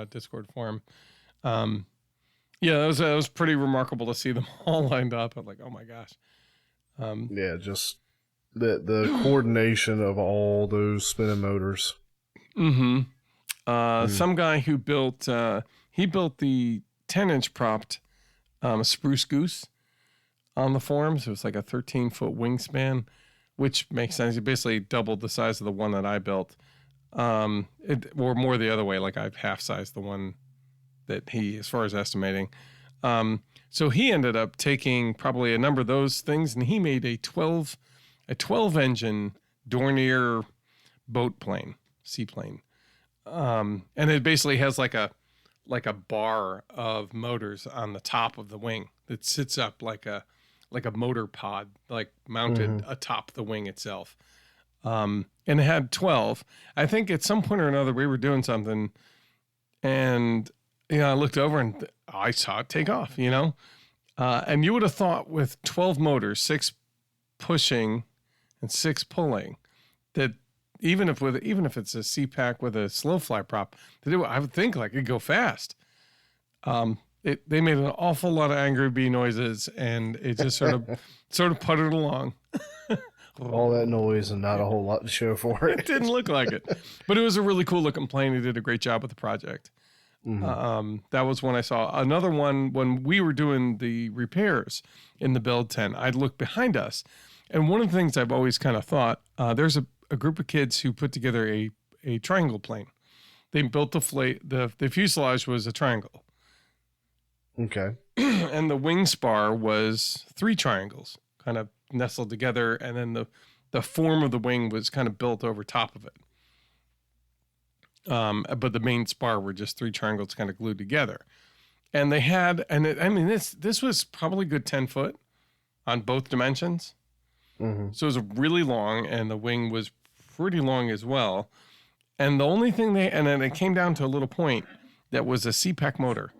Discord forum. Yeah, that was pretty remarkable to see them all lined up. I'm like, oh my gosh. Yeah, just the coordination of all those spinning motors. Mm-hmm. Some guy who built the 10-inch propped Spruce Goose on the forums. It was like a 13-foot wingspan, which makes sense. He basically doubled the size of the one that I built. Or more the other way, like I've half-sized the one that he, as far as estimating. So he ended up taking probably a number of those things, and he made a 12-engine Dornier boat plane, seaplane. And it basically has like a bar of motors on the top of the wing that sits up like a motor pod, like mounted atop the wing itself. And it had 12. I think at some point or another we were doing something, and I looked over and I saw it take off. And you would have thought with 12 motors, 6 pushing and 6 pulling, that even if it's a CPAC with a slow fly prop, I would think like it'd go fast. They made an awful lot of angry bee noises, and it just sort of puttered along. All that noise and not a whole lot to show for it. It didn't look like it, but it was a really cool looking plane. He did a great job with the project. That was one I saw. Another one, when we were doing the repairs in the build tent, I'd look behind us, and one of the things I've always kind of thought, there's a group of kids who put together a triangle plane. They built the fuselage was a triangle. Okay. And the wing spar was 3 triangles kind of nestled together, and then the form of the wing was kind of built over top of it. But the main spar were just 3 triangles kind of glued together. And they had, this was probably a good 10 foot on both dimensions. So it was really long, and the wing was pretty long as well. And the only thing and then it came down to a little point that was a CPAC motor.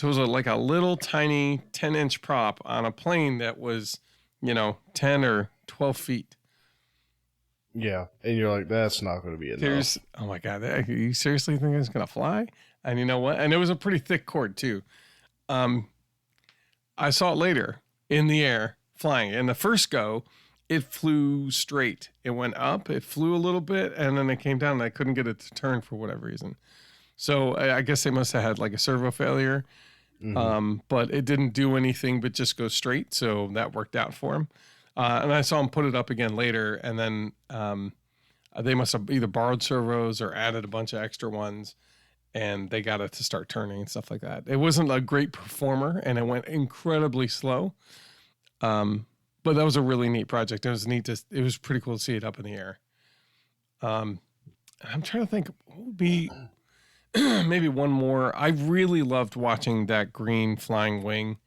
So it was like a little tiny 10-inch prop on a plane that was, 10 or 12 feet. Yeah. And you're like, that's not going to be enough. Oh my God. You seriously think it's going to fly? And you know what? And it was a pretty thick cord too. I saw it later in the air flying. And the first go, it flew straight. It went up, it flew a little bit, and then it came down, and I couldn't get it to turn for whatever reason. So I guess they must have had like a servo failure. But it didn't do anything but just go straight. So that worked out for him. And I saw him put it up again later, and then they must have either borrowed servos or added a bunch of extra ones, and they got it to start turning and stuff like that. It wasn't a great performer, and it went incredibly slow. But that was a really neat project. It was neat. It was pretty cool to see it up in the air. I'm trying to think what would be maybe one more. I really loved watching that green flying wing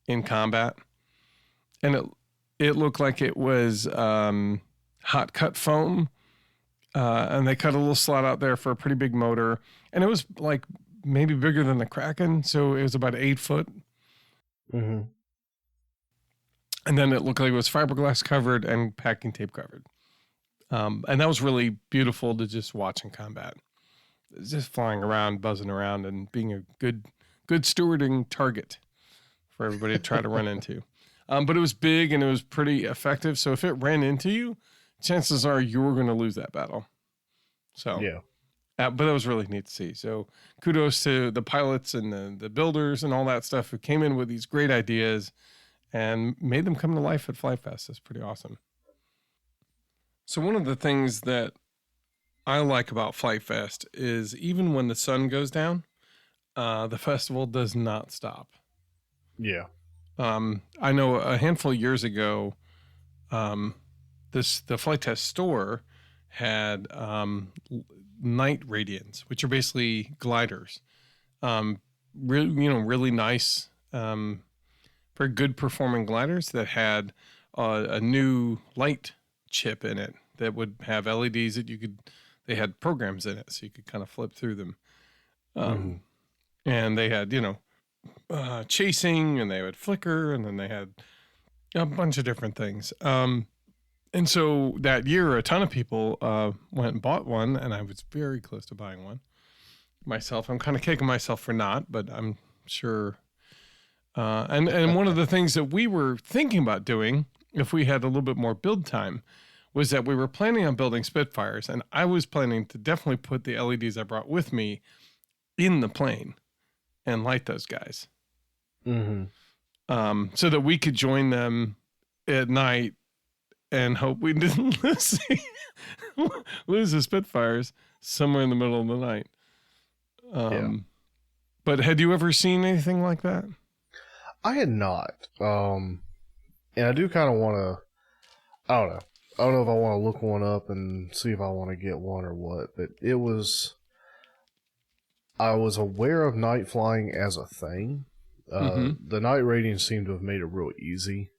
in combat, and it looked like it was hot cut foam, and they cut a little slot out there for a pretty big motor, and it was like maybe bigger than the Kraken, so it was about 8 foot. And then it looked like it was fiberglass covered and packing tape covered. And that was really beautiful to just watch in combat. Just flying around, buzzing around, and being a good stewarding target for everybody to try to run into. But it was big and it was pretty effective. So if it ran into you, chances are you were going to lose that battle. So Yeah. but that was really neat to see. So kudos to the pilots and the builders and all that stuff who came in with these great ideas and made them come to life at FliteFest. That's pretty awesome. So one of the things that I like about FliteFest is even when the sun goes down, the festival does not stop. Yeah. I know a handful of years ago, the FliteTest store had night radians, which are basically gliders. Really nice, very good performing gliders that had a new light chip in it that would have LEDs that they had programs in it, so you could kind of flip through them. And they had, chasing, and they would flicker, and then they had a bunch of different things. And so that year, a ton of people went and bought one, and I was very close to buying one myself. I'm kind of kicking myself for not, but I'm sure. And one of the things that we were thinking about doing, if we had a little bit more build time, was that we were planning on building Spitfires, and I was planning to definitely put the LEDs I brought with me in the plane and light those guys. So that we could join them at night and hope we didn't lose the Spitfires somewhere in the middle of the night. But had you ever seen anything like that? I had not. And I do kind of want to, I don't know. I don't know if I want to look one up and see if I want to get one or what, but I was aware of night flying as a thing. The night radians seem to have made it real easy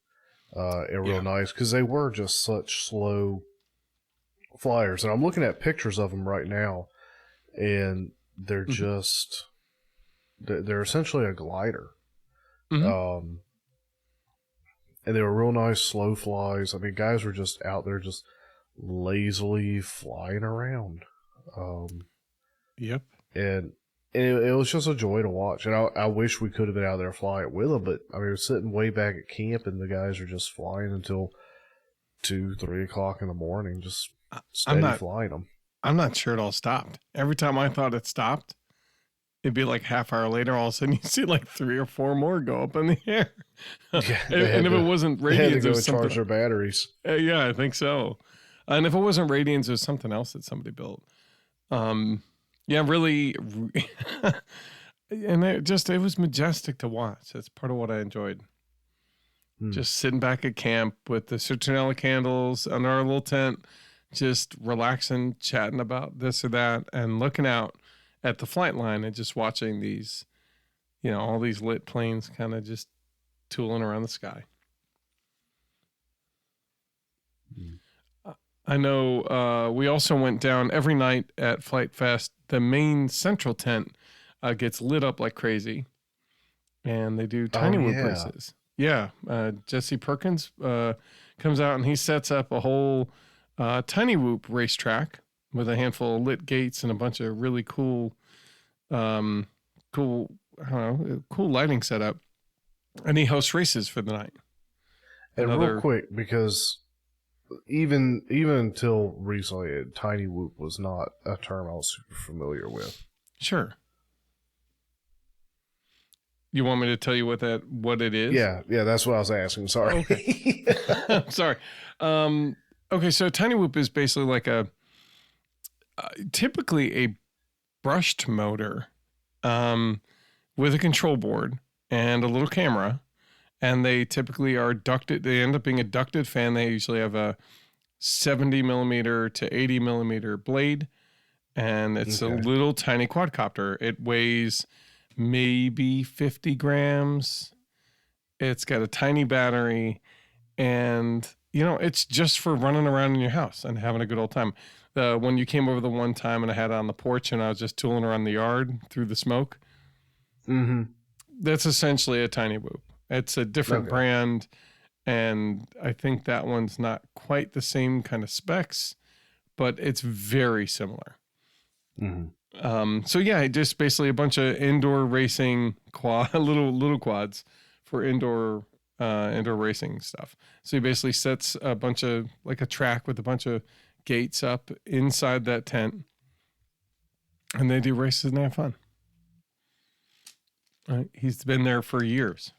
and real nice because they were just such slow flyers. And I'm looking at pictures of them right now, and they're just, they're essentially a glider. And they were real nice slow flies. I mean, guys were just out there just lazily flying around. And it was just a joy to watch. And I wish we could have been out there flying with them, but I mean, we're sitting way back at camp, and the guys are just flying until 2-3 o'clock in the morning, just steady flying them. I'm not sure it all stopped. Every time I thought it stopped, it'd be like half hour later, all of a sudden you see like 3 or 4 more go up in the air. And if it wasn't radians, they had to go and charge their batteries. Yeah, I think so. And if it wasn't radians, it was something else that somebody built. Really. And it was majestic to watch. That's part of what I enjoyed. Just sitting back at camp with the citronella candles under our little tent, just relaxing, chatting about this or that, and looking out at the flight line and just watching these, all these lit planes kind of just tooling around the sky. I know we also went down every night at FliteFest. The main central tent gets lit up like crazy, and they do tiny whoop races. Yeah, Jesse Perkins comes out and he sets up a whole tiny whoop racetrack with a handful of lit gates and a bunch of really cool lighting setup, and he hosts races for the night. And real quick, because even until recently, tiny whoop was not a term I was super familiar with. Sure. You want me to tell you what it is? Yeah, that's what I was asking. Sorry. Okay. Sorry. Okay, so tiny whoop is basically like typically a brushed motor with a control board and a little camera, and they typically are ducted. They end up being a ducted fan. They usually have a 70 millimeter to 80 millimeter blade, and it's a little tiny quadcopter. It weighs maybe 50 grams. It's got a tiny battery, and it's just for running around in your house and having a good old time. When you came over the one time and I had it on the porch and I was just tooling around the yard through the smoke, that's essentially a tiny whoop. It's a different brand, and I think that one's not quite the same kind of specs, but it's very similar. So yeah, just basically a bunch of indoor racing little quads for indoor racing stuff. So he basically sets a bunch of, like a track with a bunch of gates up inside that tent, and they do races and they have fun. Right? He's been there for years.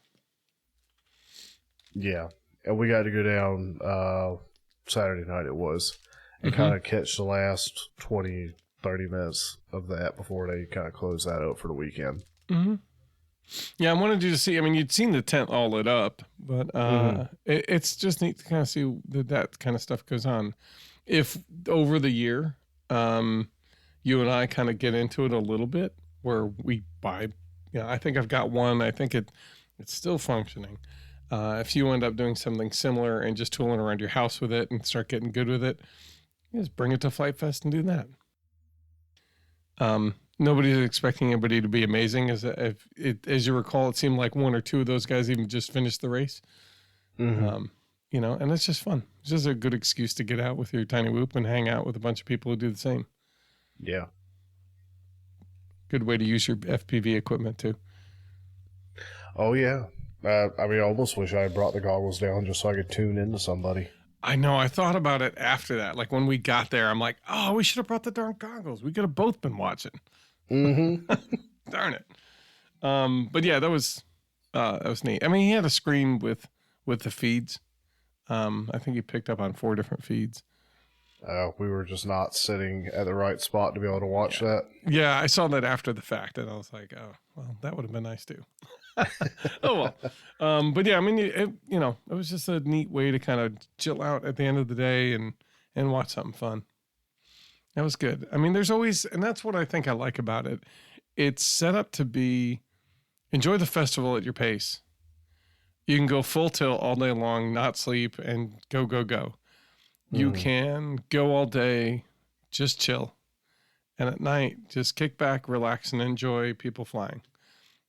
Yeah. And we got to go down Saturday night it was, and kind of catch the last 20, 30 minutes of that before they kind of close that up for the weekend. Mm-hmm. Yeah, I wanted you to see, I mean, you'd seen the tent all lit up, but it's just neat to kind of see that kind of stuff goes on. If over the year, you and I kind of get into it a little bit, where we buy, I think I've got one, I think it's still functioning. If you end up doing something similar and just tooling around your house with it and start getting good with it, just bring it to FliteFest and do that. Nobody's expecting anybody to be amazing. As you recall, it seemed like one or two of those guys even just finished the race. And it's just fun. It's just a good excuse to get out with your tiny whoop and hang out with a bunch of people who do the same. Yeah. Good way to use your FPV equipment too. Oh yeah. I almost wish I had brought the goggles down just so I could tune into somebody. I know. I thought about it after that. Like when we got there, I'm like, oh, we should have brought the darn goggles. We could have both been watching. Darn it. But yeah, that was neat. I mean, he had a screen with the feeds. I think he picked up on 4 different feeds. We were just not sitting at the right spot to be able to watch that. Yeah, I saw that after the fact, and I was like, oh, well, that would have been nice too. Oh well. But yeah, I mean, it was just a neat way to kind of chill out at the end of the day and watch something fun. That was good. I mean, there's always, and that's what I think I like about it. It's set up to be, enjoy the festival at your pace. You can go full tilt all day long, not sleep, and go, go, go. You can go all day, just chill. And at night, just kick back, relax, and enjoy people flying.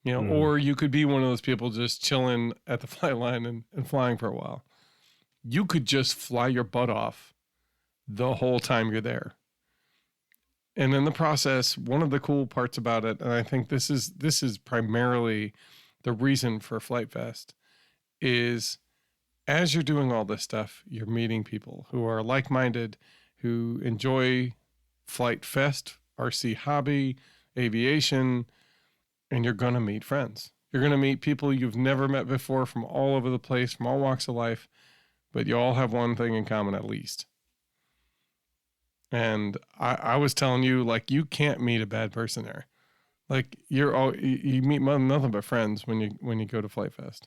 Or you could be one of those people just chilling at the flight line and flying for a while. You could just fly your butt off the whole time you're there. And in the process, one of the cool parts about it, and I think this is primarily the reason for FliteFest, is as you're doing all this stuff, you're meeting people who are like-minded, who enjoy FliteFest, RC hobby, aviation, and you're going to meet friends. You're going to meet people you've never met before from all over the place, from all walks of life, but you all have one thing in common at least. And I was telling you, like, you can't meet a bad person there. Like, you meet nothing but friends when you go to FliteFest.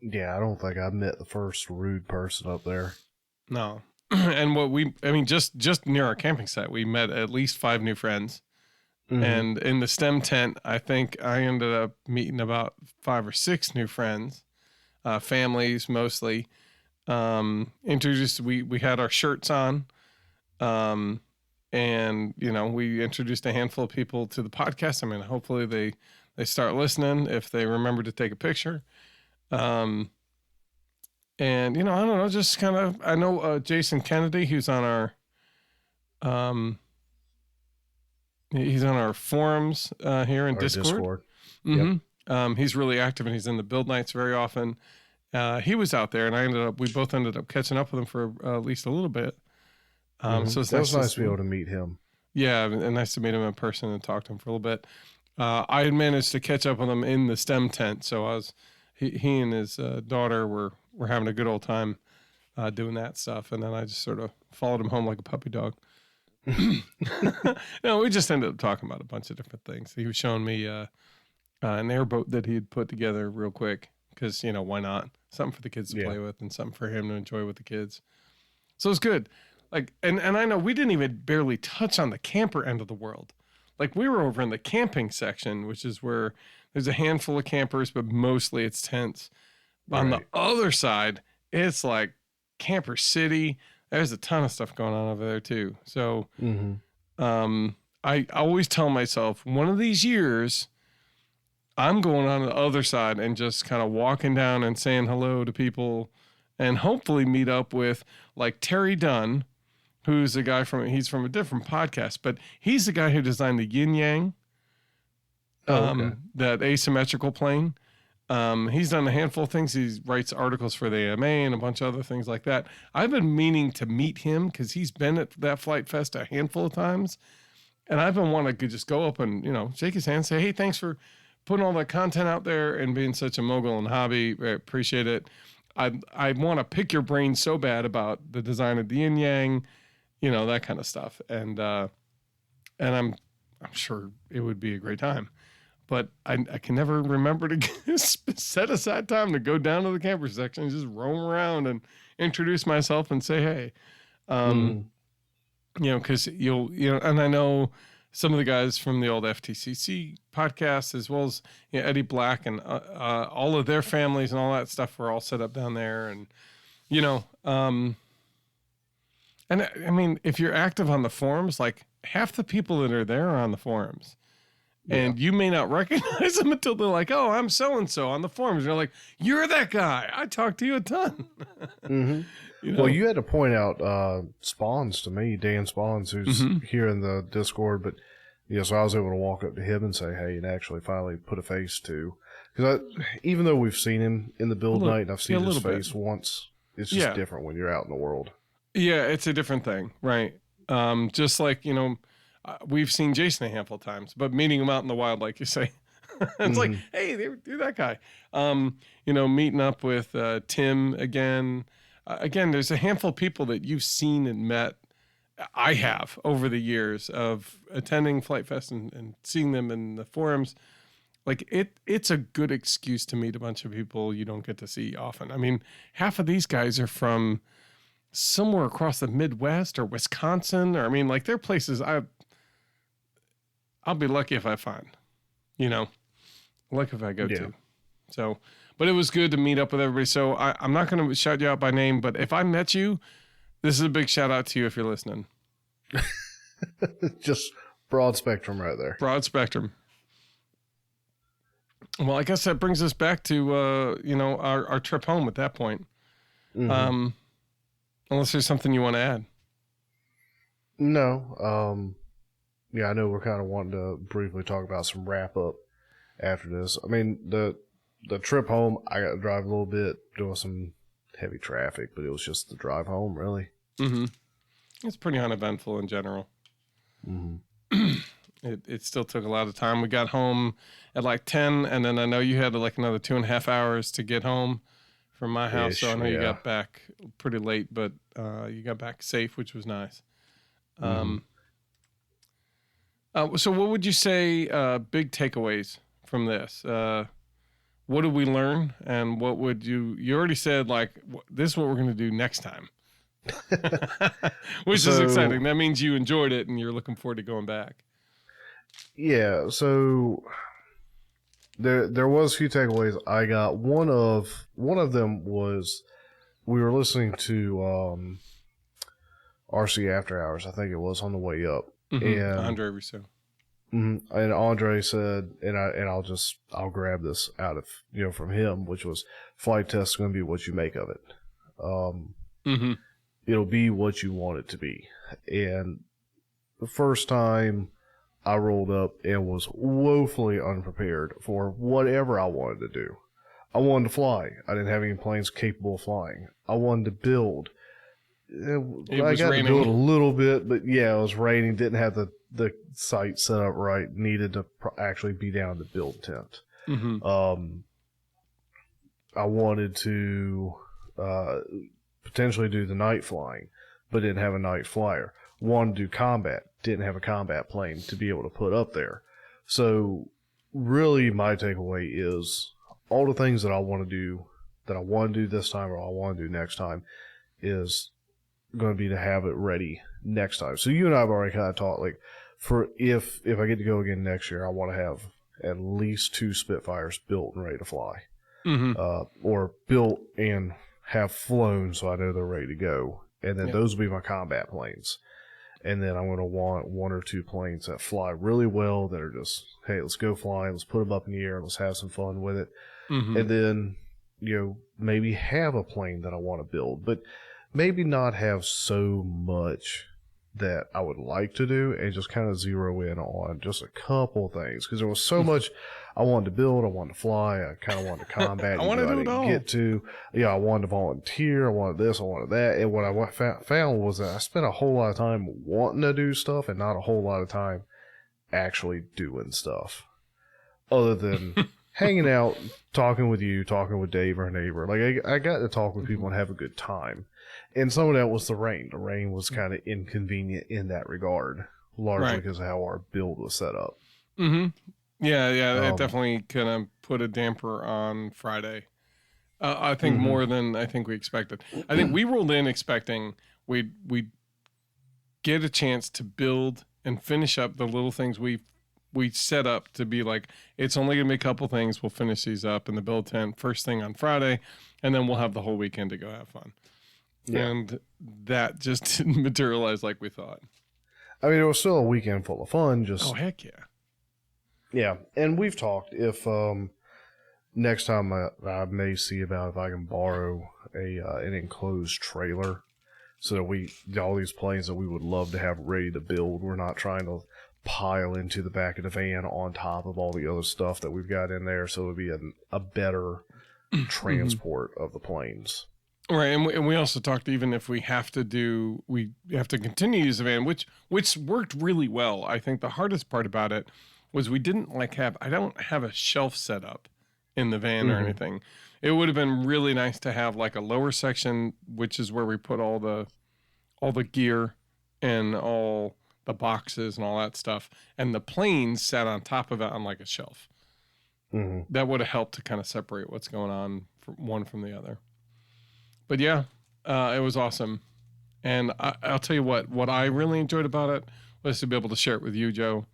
Yeah, I don't think I met the first rude person up there. No. And just near our camping site, we met at least 5 new friends. And in the STEM tent, I think I ended up meeting about 5 or 6 new friends, families mostly. Introduced, we had our shirts on. And we introduced a handful of people to the podcast. I mean, hopefully they start listening if they remember to take a picture. And I don't know, just kind of, I know, Jason Kennedy, who's on our forums, here in Discord. Yep. He's really active and he's in the build nights very often. He was out there and we both ended up catching up with him for at least a little bit. So it's nice to be able to meet him. Yeah, and nice to meet him in person and talk to him for a little bit. I had managed to catch up with him in the STEM tent, so he and his daughter were having a good old time doing that stuff, and then I just sort of followed him home like a puppy dog. No, we just ended up talking about a bunch of different things. He was showing me an airboat that he had put together real quick because why not? Something for the kids to play with and something for him to enjoy with the kids. So it's good. Like, and I know we didn't even barely touch on the camper end of the world. Like, we were over in the camping section, which is where there's a handful of campers, but mostly it's tents. Right. On the other side, it's like Camper City. There's a ton of stuff going on over there too. So, I always tell myself, one of these years, I'm going on the other side and just kind of walking down and saying hello to people and hopefully meet up with like Terry Dunn, who's a guy he's from a different podcast, but he's the guy who designed the Yin Yang, that asymmetrical plane. He's done a handful of things. He writes articles for the AMA and a bunch of other things like that. I've been meaning to meet him because he's been at that FliteFest a handful of times. And I've been wanting to just go up and, shake his hand, say, hey, thanks for putting all that content out there and being such a mogul and hobby. I appreciate it. I want to pick your brain so bad about the design of the yin yang, that kind of stuff. And I'm sure it would be a great time. But I can never remember to set aside time to go down to the camper section and just roam around and introduce myself and say, hey, because and I know some of the guys from the old FTCC podcast, as well as Eddie Black and all of their families and all that stuff were all set up down there. And, and I mean, if you're active on the forums, like half the people that are there are on the forums. And you may not recognize them until they're like, oh, I'm so-and-so on the forums. And you're like, you're that guy. I talk to you a ton. Well, you had to point out Spawns to me, Dan Spawns, who's here in the Discord. But, so I was able to walk up to him and say, hey, and actually finally put a face to. Because even though we've seen him in the build night and I've seen his face once, it's just different when you're out in the world. Yeah, it's a different thing, right? Just like, we've seen Jason a handful of times, but meeting him out in the wild, like you say, it's like, hey, they're that guy. Meeting up with Tim again. Again, there's a handful of people that you've seen and met. I have over the years of attending FliteFest and seeing them in the forums. Like it's a good excuse to meet a bunch of people you don't get to see often. I mean, half of these guys are from somewhere across the Midwest or Wisconsin, or they're places I'll be lucky if I find, lucky if I go to. So, but it was good to meet up with everybody. So I'm not going to shout you out by name, but if I met you, this is a big shout out to you if you're listening. Just broad spectrum right there. Broad spectrum. Well, I guess that brings us back to, our trip home at that point. Unless there's something you want to add. No. Yeah, I know we're kind of wanting to briefly talk about some wrap up after this. I mean, the trip home, I got to drive a little bit, doing some heavy traffic, but it was just the drive home, really. It's pretty uneventful in general. It still took a lot of time. We got home at like 10, and then I know you had like another 2.5 hours to get home from my house. So I know you got back pretty late, but you got back safe, which was nice. So what would you say big takeaways from this? What did we learn? And what would you already said, like, this is what we're going to do next time, which is exciting. That means you enjoyed it and you're looking forward to going back. Yeah. So there was a few takeaways I got. One of them was we were listening to RC After Hours, I think it was, on the way up. And Andre Rousseau. And Andre said, and I'll grab this out of from him, which was, flight test is going to be what you make of it. It'll be what you want it to be. And the first time I rolled up and was woefully unprepared for whatever I wanted to do. I wanted to fly. I didn't have any planes capable of flying. I wanted to build. I got to build a little bit, but it was raining. Didn't have the site set up right. Needed to actually be down to build tent. I wanted to potentially do the night flying, but didn't have a night flyer. Wanted to do combat. Didn't have a combat plane to be able to put up there. So really my takeaway is all the things that I want to do this time or I want to do next time is going to be to have it ready next time. So you and I have already kind of talked, like, for if I get to go again next year, I want to have at least 2 Spitfires built and ready to fly. Or built and have flown so I know they're ready to go. And then those will be my combat planes. And then I'm going to want 1 or 2 planes that fly really well that are just, hey, let's go fly, let's put them up in the air, let's have some fun with it. And then, maybe have a plane that I want to build, but maybe not have so much that I would like to do and just kind of zero in on just a couple things, because there was so much I wanted to build, I wanted to fly, I kind of wanted to combat, I want to do it all. get to. Yeah, I wanted to volunteer, I wanted this, I wanted that, and what I found was that I spent a whole lot of time wanting to do stuff and not a whole lot of time actually doing stuff, other than hanging out, talking with you, talking with Dave, our neighbor. Like I got to talk with people and have a good time. And some of that was the rain. The rain was kind of inconvenient in that regard, largely because of how our build was set up. Mm-hmm. Yeah, it definitely kind of put a damper on Friday. I think more than I think we expected. I think we rolled in expecting we'd get a chance to build and finish up the little things we set up to be like, it's only going to be a couple things. We'll finish these up in the build tent first thing on Friday, and then we'll have the whole weekend to go have fun. Yeah. And that just didn't materialize like we thought. I mean, it was still a weekend full of fun. Just oh, heck yeah. Yeah, and we've talked if next time I may see about if I can borrow an enclosed trailer, so that all these planes that we would love to have ready to build, we're not trying to pile into the back of the van on top of all the other stuff that we've got in there, so it would be a better transport of the planes. Right, and we also talked, even if we have to continue to use the van, which worked really well. I think the hardest part about it was we didn't I don't have a shelf set up in the van or anything. It would have been really nice to have like a lower section, which is where we put all the gear and all the boxes and all that stuff, and the planes sat on top of it on like a shelf. That would have helped to kind of separate what's going on from one from the other. But yeah, it was awesome. And I'll tell you what I really enjoyed about it was to be able to share it with you, Joe,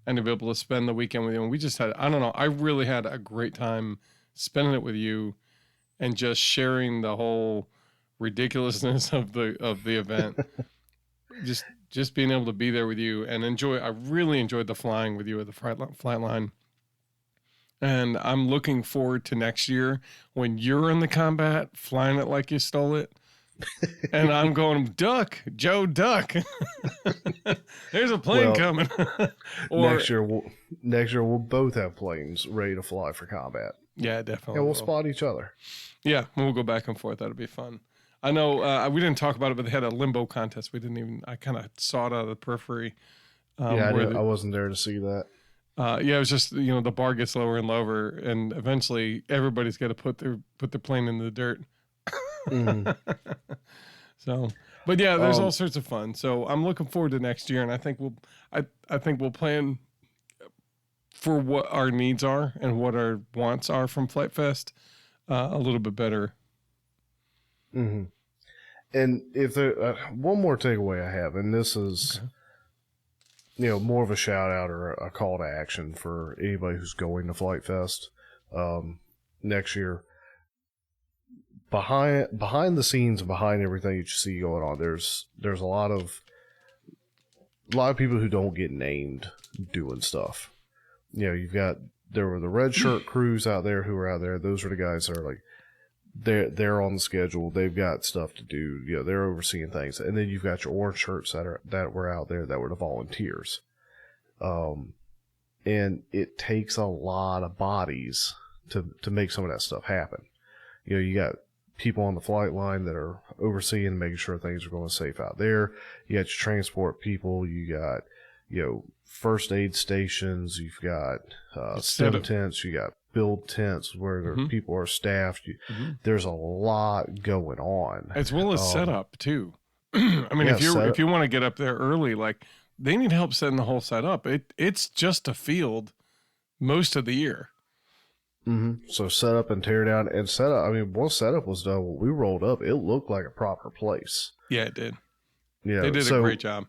and to be able to spend the weekend with you. And we just had, I don't know, I really had a great time spending it with you and just sharing the whole ridiculousness of the event. just being able to be there with you and I really enjoyed the flying with you at the flight line. And I'm looking forward to next year when you're in the combat, flying it like you stole it. And I'm going, duck, Joe, duck. There's a plane coming. Or, next year we'll both have planes ready to fly for combat. Yeah, definitely. And we'll spot each other. Yeah, we'll go back and forth. That'll be fun. I know we didn't talk about it, but they had a limbo contest. I kind of saw it out of the periphery. I wasn't there to see that. It was just, the bar gets lower and lower, and eventually everybody's got to put their plane in the dirt. So, but yeah, there's all sorts of fun. So I'm looking forward to next year, and I think we'll plan for what our needs are and what our wants are from FliteFest a little bit better. And if there one more takeaway I have, and this is more of a shout out or a call to action for anybody who's going to FliteFest next year. Behind the scenes and behind everything that you see going on, there's a lot of people who don't get named doing stuff. There were the red shirt crews out there who were out there. Those are the guys that are like they're on the schedule. They've got stuff to do. They're overseeing things. And then you've got your orange shirts that were out there that were the volunteers. And it takes a lot of bodies to make some of that stuff happen. You got people on the flight line that are overseeing and making sure things are going safe out there. You got your transport people. You got, first aid stations. You've got STEM tents. You got build tents where people are staffed. There's a lot going on. As well as setup, too. I mean, if you want to get up there early, like, they need help setting the whole setup. It's just a field most of the year. So set up and tear down and set up. I mean, once setup was done, when we rolled up, it looked like a proper place. Yeah, it did. Yeah, they did a great job.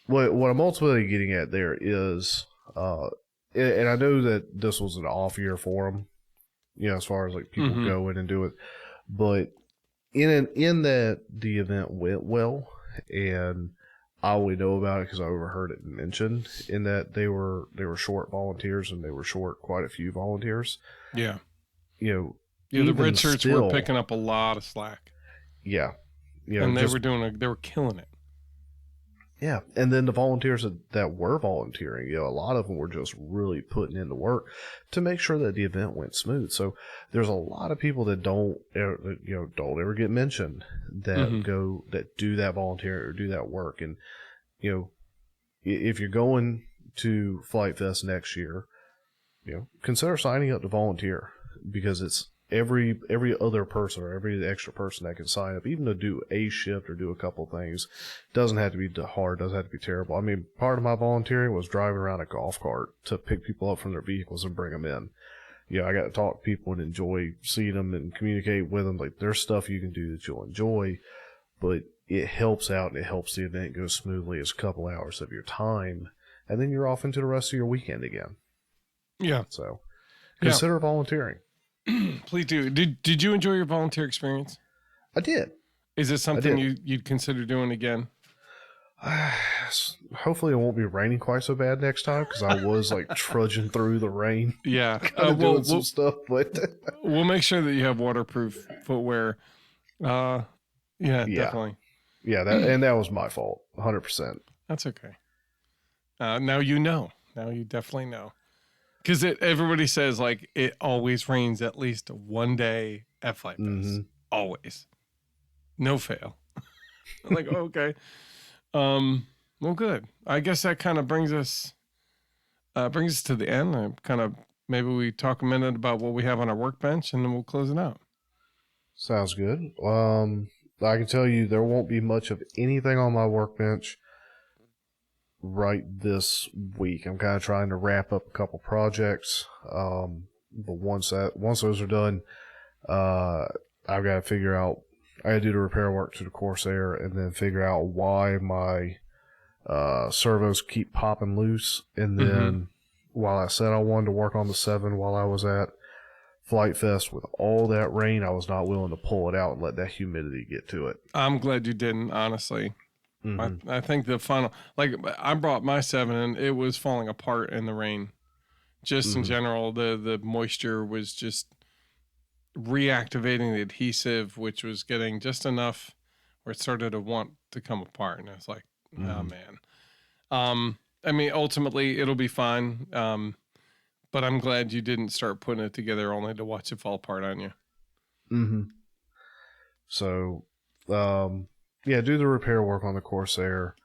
What I'm ultimately getting at there is, and I know that this was an off year for them, as far as like people go in and do it, but in that the event went well, and I only know about it because I overheard it mentioned in that they were short volunteers, and they were short quite a few volunteers. Yeah. The red shirts were picking up a lot of slack. Yeah. And they were killing it. Yeah, and then the volunteers that were volunteering, a lot of them were just really putting in the work to make sure that the event went smooth. So there's a lot of people that don't ever get mentioned that do that volunteer or do that work. And if you're going to Flight Fest next year, consider signing up to volunteer, because it's every other person or every extra person that can sign up, even to do a shift or do a couple things. Doesn't have to be hard, doesn't have to be terrible. I mean, part of my volunteering was driving around a golf cart to pick people up from their vehicles and bring them in. I got to talk to people and enjoy seeing them and communicate with them. Like, there's stuff you can do that you'll enjoy, but it helps out and it helps the event go smoothly. It's a couple hours of your time, and then you're off into the rest of your weekend again. Yeah. So consider volunteering. Please do. Did you enjoy your volunteer experience? I did. Is it something you'd consider doing again? Hopefully it won't be raining quite so bad next time, because I was like trudging through the rain. Yeah. Doing some stuff, but we'll make sure that you have waterproof footwear. Yeah, definitely. Yeah, that was my fault, 100%. That's okay. Now you know. Now you definitely know. Because everybody says, like, it always rains at least one day at FliteFest. Mm-hmm. Always. No fail. I'm like, oh, okay. Well, good. I guess that kind of brings us to the end. Maybe we talk a minute about what we have on our workbench, and then we'll close it out. Sounds good. I can tell you there won't be much of anything on my workbench right this week. I'm kind of trying to wrap up a couple projects. But once those are done, I've got to figure out, I got to do the repair work to the Corsair and then figure out why my servos keep popping loose. And then while I said I wanted to work on the 7 while I was at FliteFest, with all that rain, I was not willing to pull it out and let that humidity get to it. I'm glad you didn't, honestly. I think the final, like, I brought my 7 and it was falling apart in the rain. Just in general, the moisture was just reactivating the adhesive, which was getting just enough where it started to want to come apart. And I was like, oh man. I mean, ultimately it'll be fine. But I'm glad you didn't start putting it together only to watch it fall apart on you. So, yeah, do the repair work on the Corsair,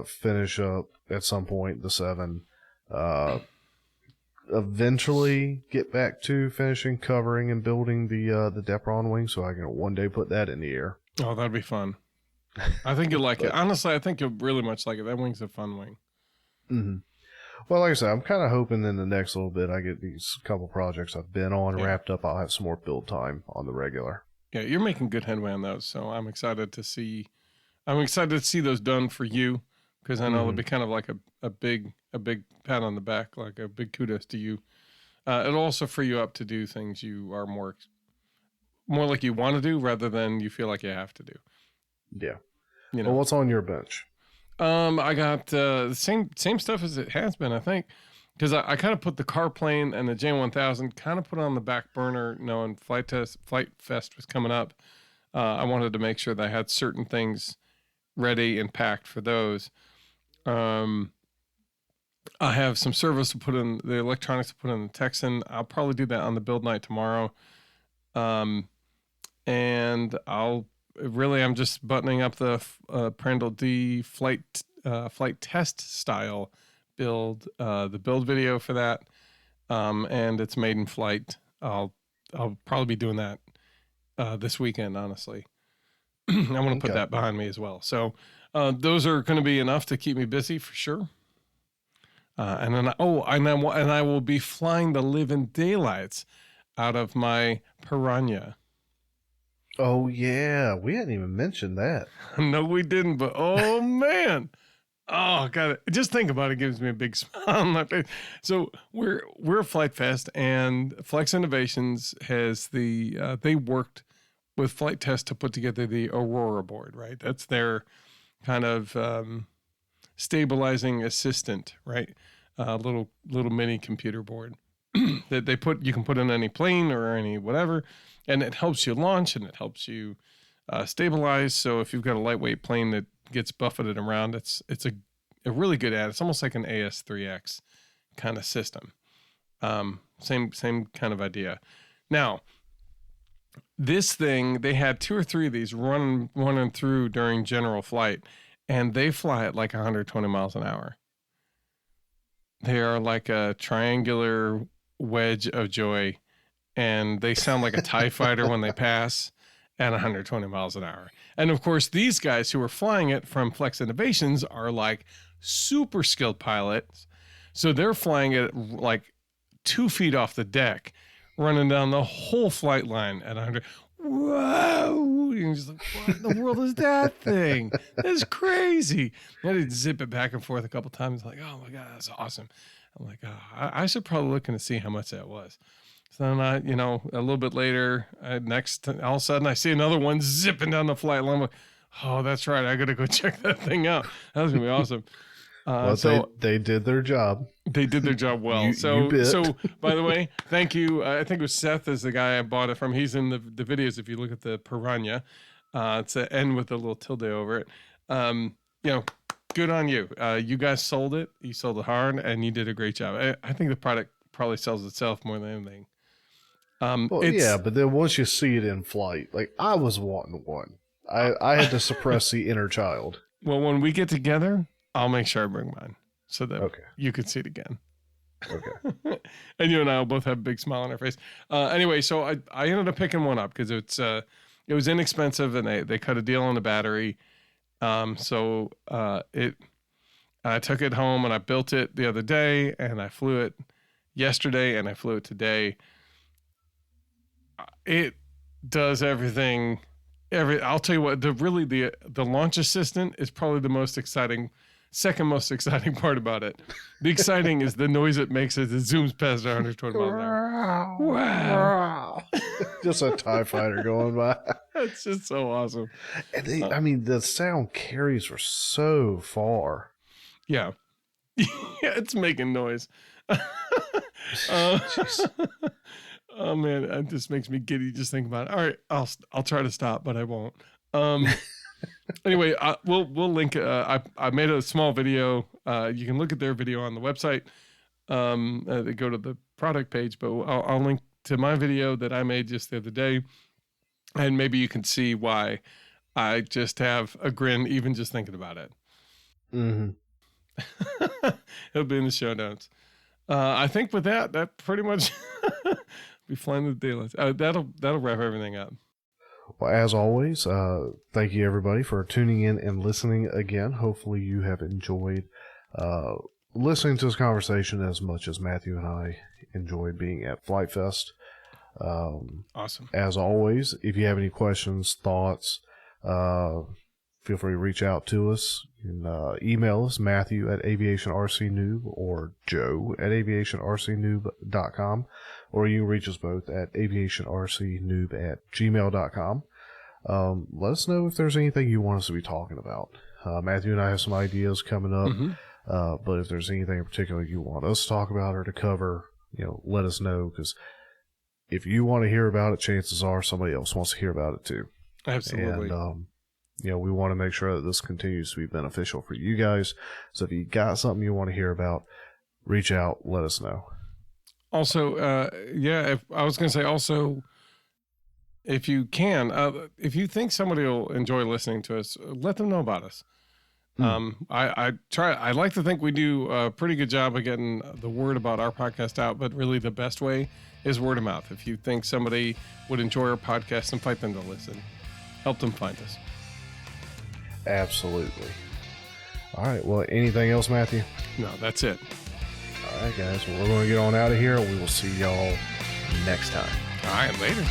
finish up at some point the 7, eventually get back to finishing covering and building the Depron wing, so I can one day put that in the air. Oh, that'd be fun. I think you'll like it. Honestly, I think you'll really much like it. That wing's a fun wing. Well, like I said, I'm kind of hoping in the next little bit I get these couple projects I've been on wrapped up. I'll have some more build time on the regular. Yeah, you're making good headway on those, so I'm excited to see. Those done for you, because I know it'll be kind of like a big pat on the back, like a big kudos to you. It'll also free you up to do things you are more like you want to do rather than you feel like you have to do. Yeah. Well, what's on your bench? I got the same stuff as it has been, I think, because I kind of put the car plane and the J1000 kind of put on the back burner, knowing FliteFest was coming up. I wanted to make sure that I had certain things ready and packed for those. I have some servos to put in, the electronics to put in the Texan. I'll probably do that on the build night tomorrow. And I'm just buttoning up the Prandtl D flight test style build, the build video for that. And it's made in flight. I'll probably be doing that this weekend, honestly. I want to put that behind me as well. So those are going to be enough to keep me busy for sure. And then I will be flying the living daylights out of my Piranha. Oh yeah, we hadn't even mentioned that. No, we didn't. But oh man, oh god, just think about it. Gives me a big smile on my face. So we're at FliteFest, and Flex Innovations has they worked with FliteTest to put together the Aurora board, right? That's their kind of stabilizing assistant, right? Little mini computer board that you can put in any plane or any whatever, and it helps you launch and it helps you stabilized. So if you've got a lightweight plane that gets buffeted around, it's a really good ad. It's almost like an AS3X kind of system. Same kind of idea. Now, this thing, they had 2 or 3 of these running through during general flight, and they fly at like 120 miles an hour. They are like a triangular wedge of joy, and they sound like a TIE fighter when they pass at 120 miles an hour. And of course, these guys who are flying it from Flex Innovations are like super skilled pilots. So they're flying it like 2 feet off the deck, running down the whole flight line at 100. Whoa! You're just like, what in the world is that thing? That's crazy. I had to zip it back and forth a couple times. Like, oh my God, that's awesome. I'm like, oh, I should probably look and see how much that was. So then a little bit later, all of a sudden I see another one zipping down the flight line. I'm like, oh, that's right. I got to go check that thing out. That was going to be awesome. So they did their job. They did their job well. So by the way, thank you. I think it was Seth is the guy I bought it from. He's in the videos. If you look at the Piranha, it's an N with a little tilde over it. Good on you. You guys sold it. You sold it hard, and you did a great job. I think the product probably sells itself more than anything. But then once you see it in flight, like I was wanting one. I had to suppress the inner child. Well, when we get together, I'll make sure I bring mine so that you can see it again. Okay. And you and I will both have a big smile on our face. Anyway, so I ended up picking one up because it was inexpensive and they cut a deal on the battery. I took it home and I built it the other day and I flew it yesterday and I flew it today. It does everything. I'll tell you what, the launch assistant is probably the second most exciting part about it. The exciting is the noise it makes as it zooms past 120 miles an hour. Wow. Just a TIE fighter going by. That's just so awesome. And the sound carries for so far. Yeah. It's making noise. Oh man, it just makes me giddy just thinking about it. All right, I'll try to stop, but I won't. Anyway, we'll link. I made a small video. You can look at their video on the website. They go to the product page, but I'll link to my video that I made just the other day, and maybe you can see why I just have a grin even just thinking about it. Mm-hmm. It'll be in the show notes. I think with that pretty much be flying the daylights. That'll wrap everything up. Well, as always, thank you everybody for tuning in and listening again. Hopefully you have enjoyed listening to this conversation as much as Matthew and I enjoyed being at FliteFest. Awesome. As always, if you have any questions, thoughts, feel free to reach out to us. You can email us, Matthew at aviationrcnoob or Joe at aviationrcnoob.com, or you can reach us both at aviationrcnoob@gmail.com. Let us know if there's anything you want us to be talking about. Matthew and I have some ideas coming up, but if there's anything in particular you want us to talk about or to cover, let us know, because if you want to hear about it, chances are somebody else wants to hear about it too. Absolutely. And, we want to make sure that this continues to be beneficial for you guys. So if you got something you want to hear about, reach out, let us know. Also, I was going to say also, if you can, if you think somebody will enjoy listening to us, let them know about us. I like to think we do a pretty good job of getting the word about our podcast out, but really the best way is word of mouth. If you think somebody would enjoy our podcast, invite them to listen. Help them find us. Absolutely. All right. Well, anything else, Matthew? No, that's it. All right, guys. Well, we're going to get on out of here. We will see y'all next time. All right. Later.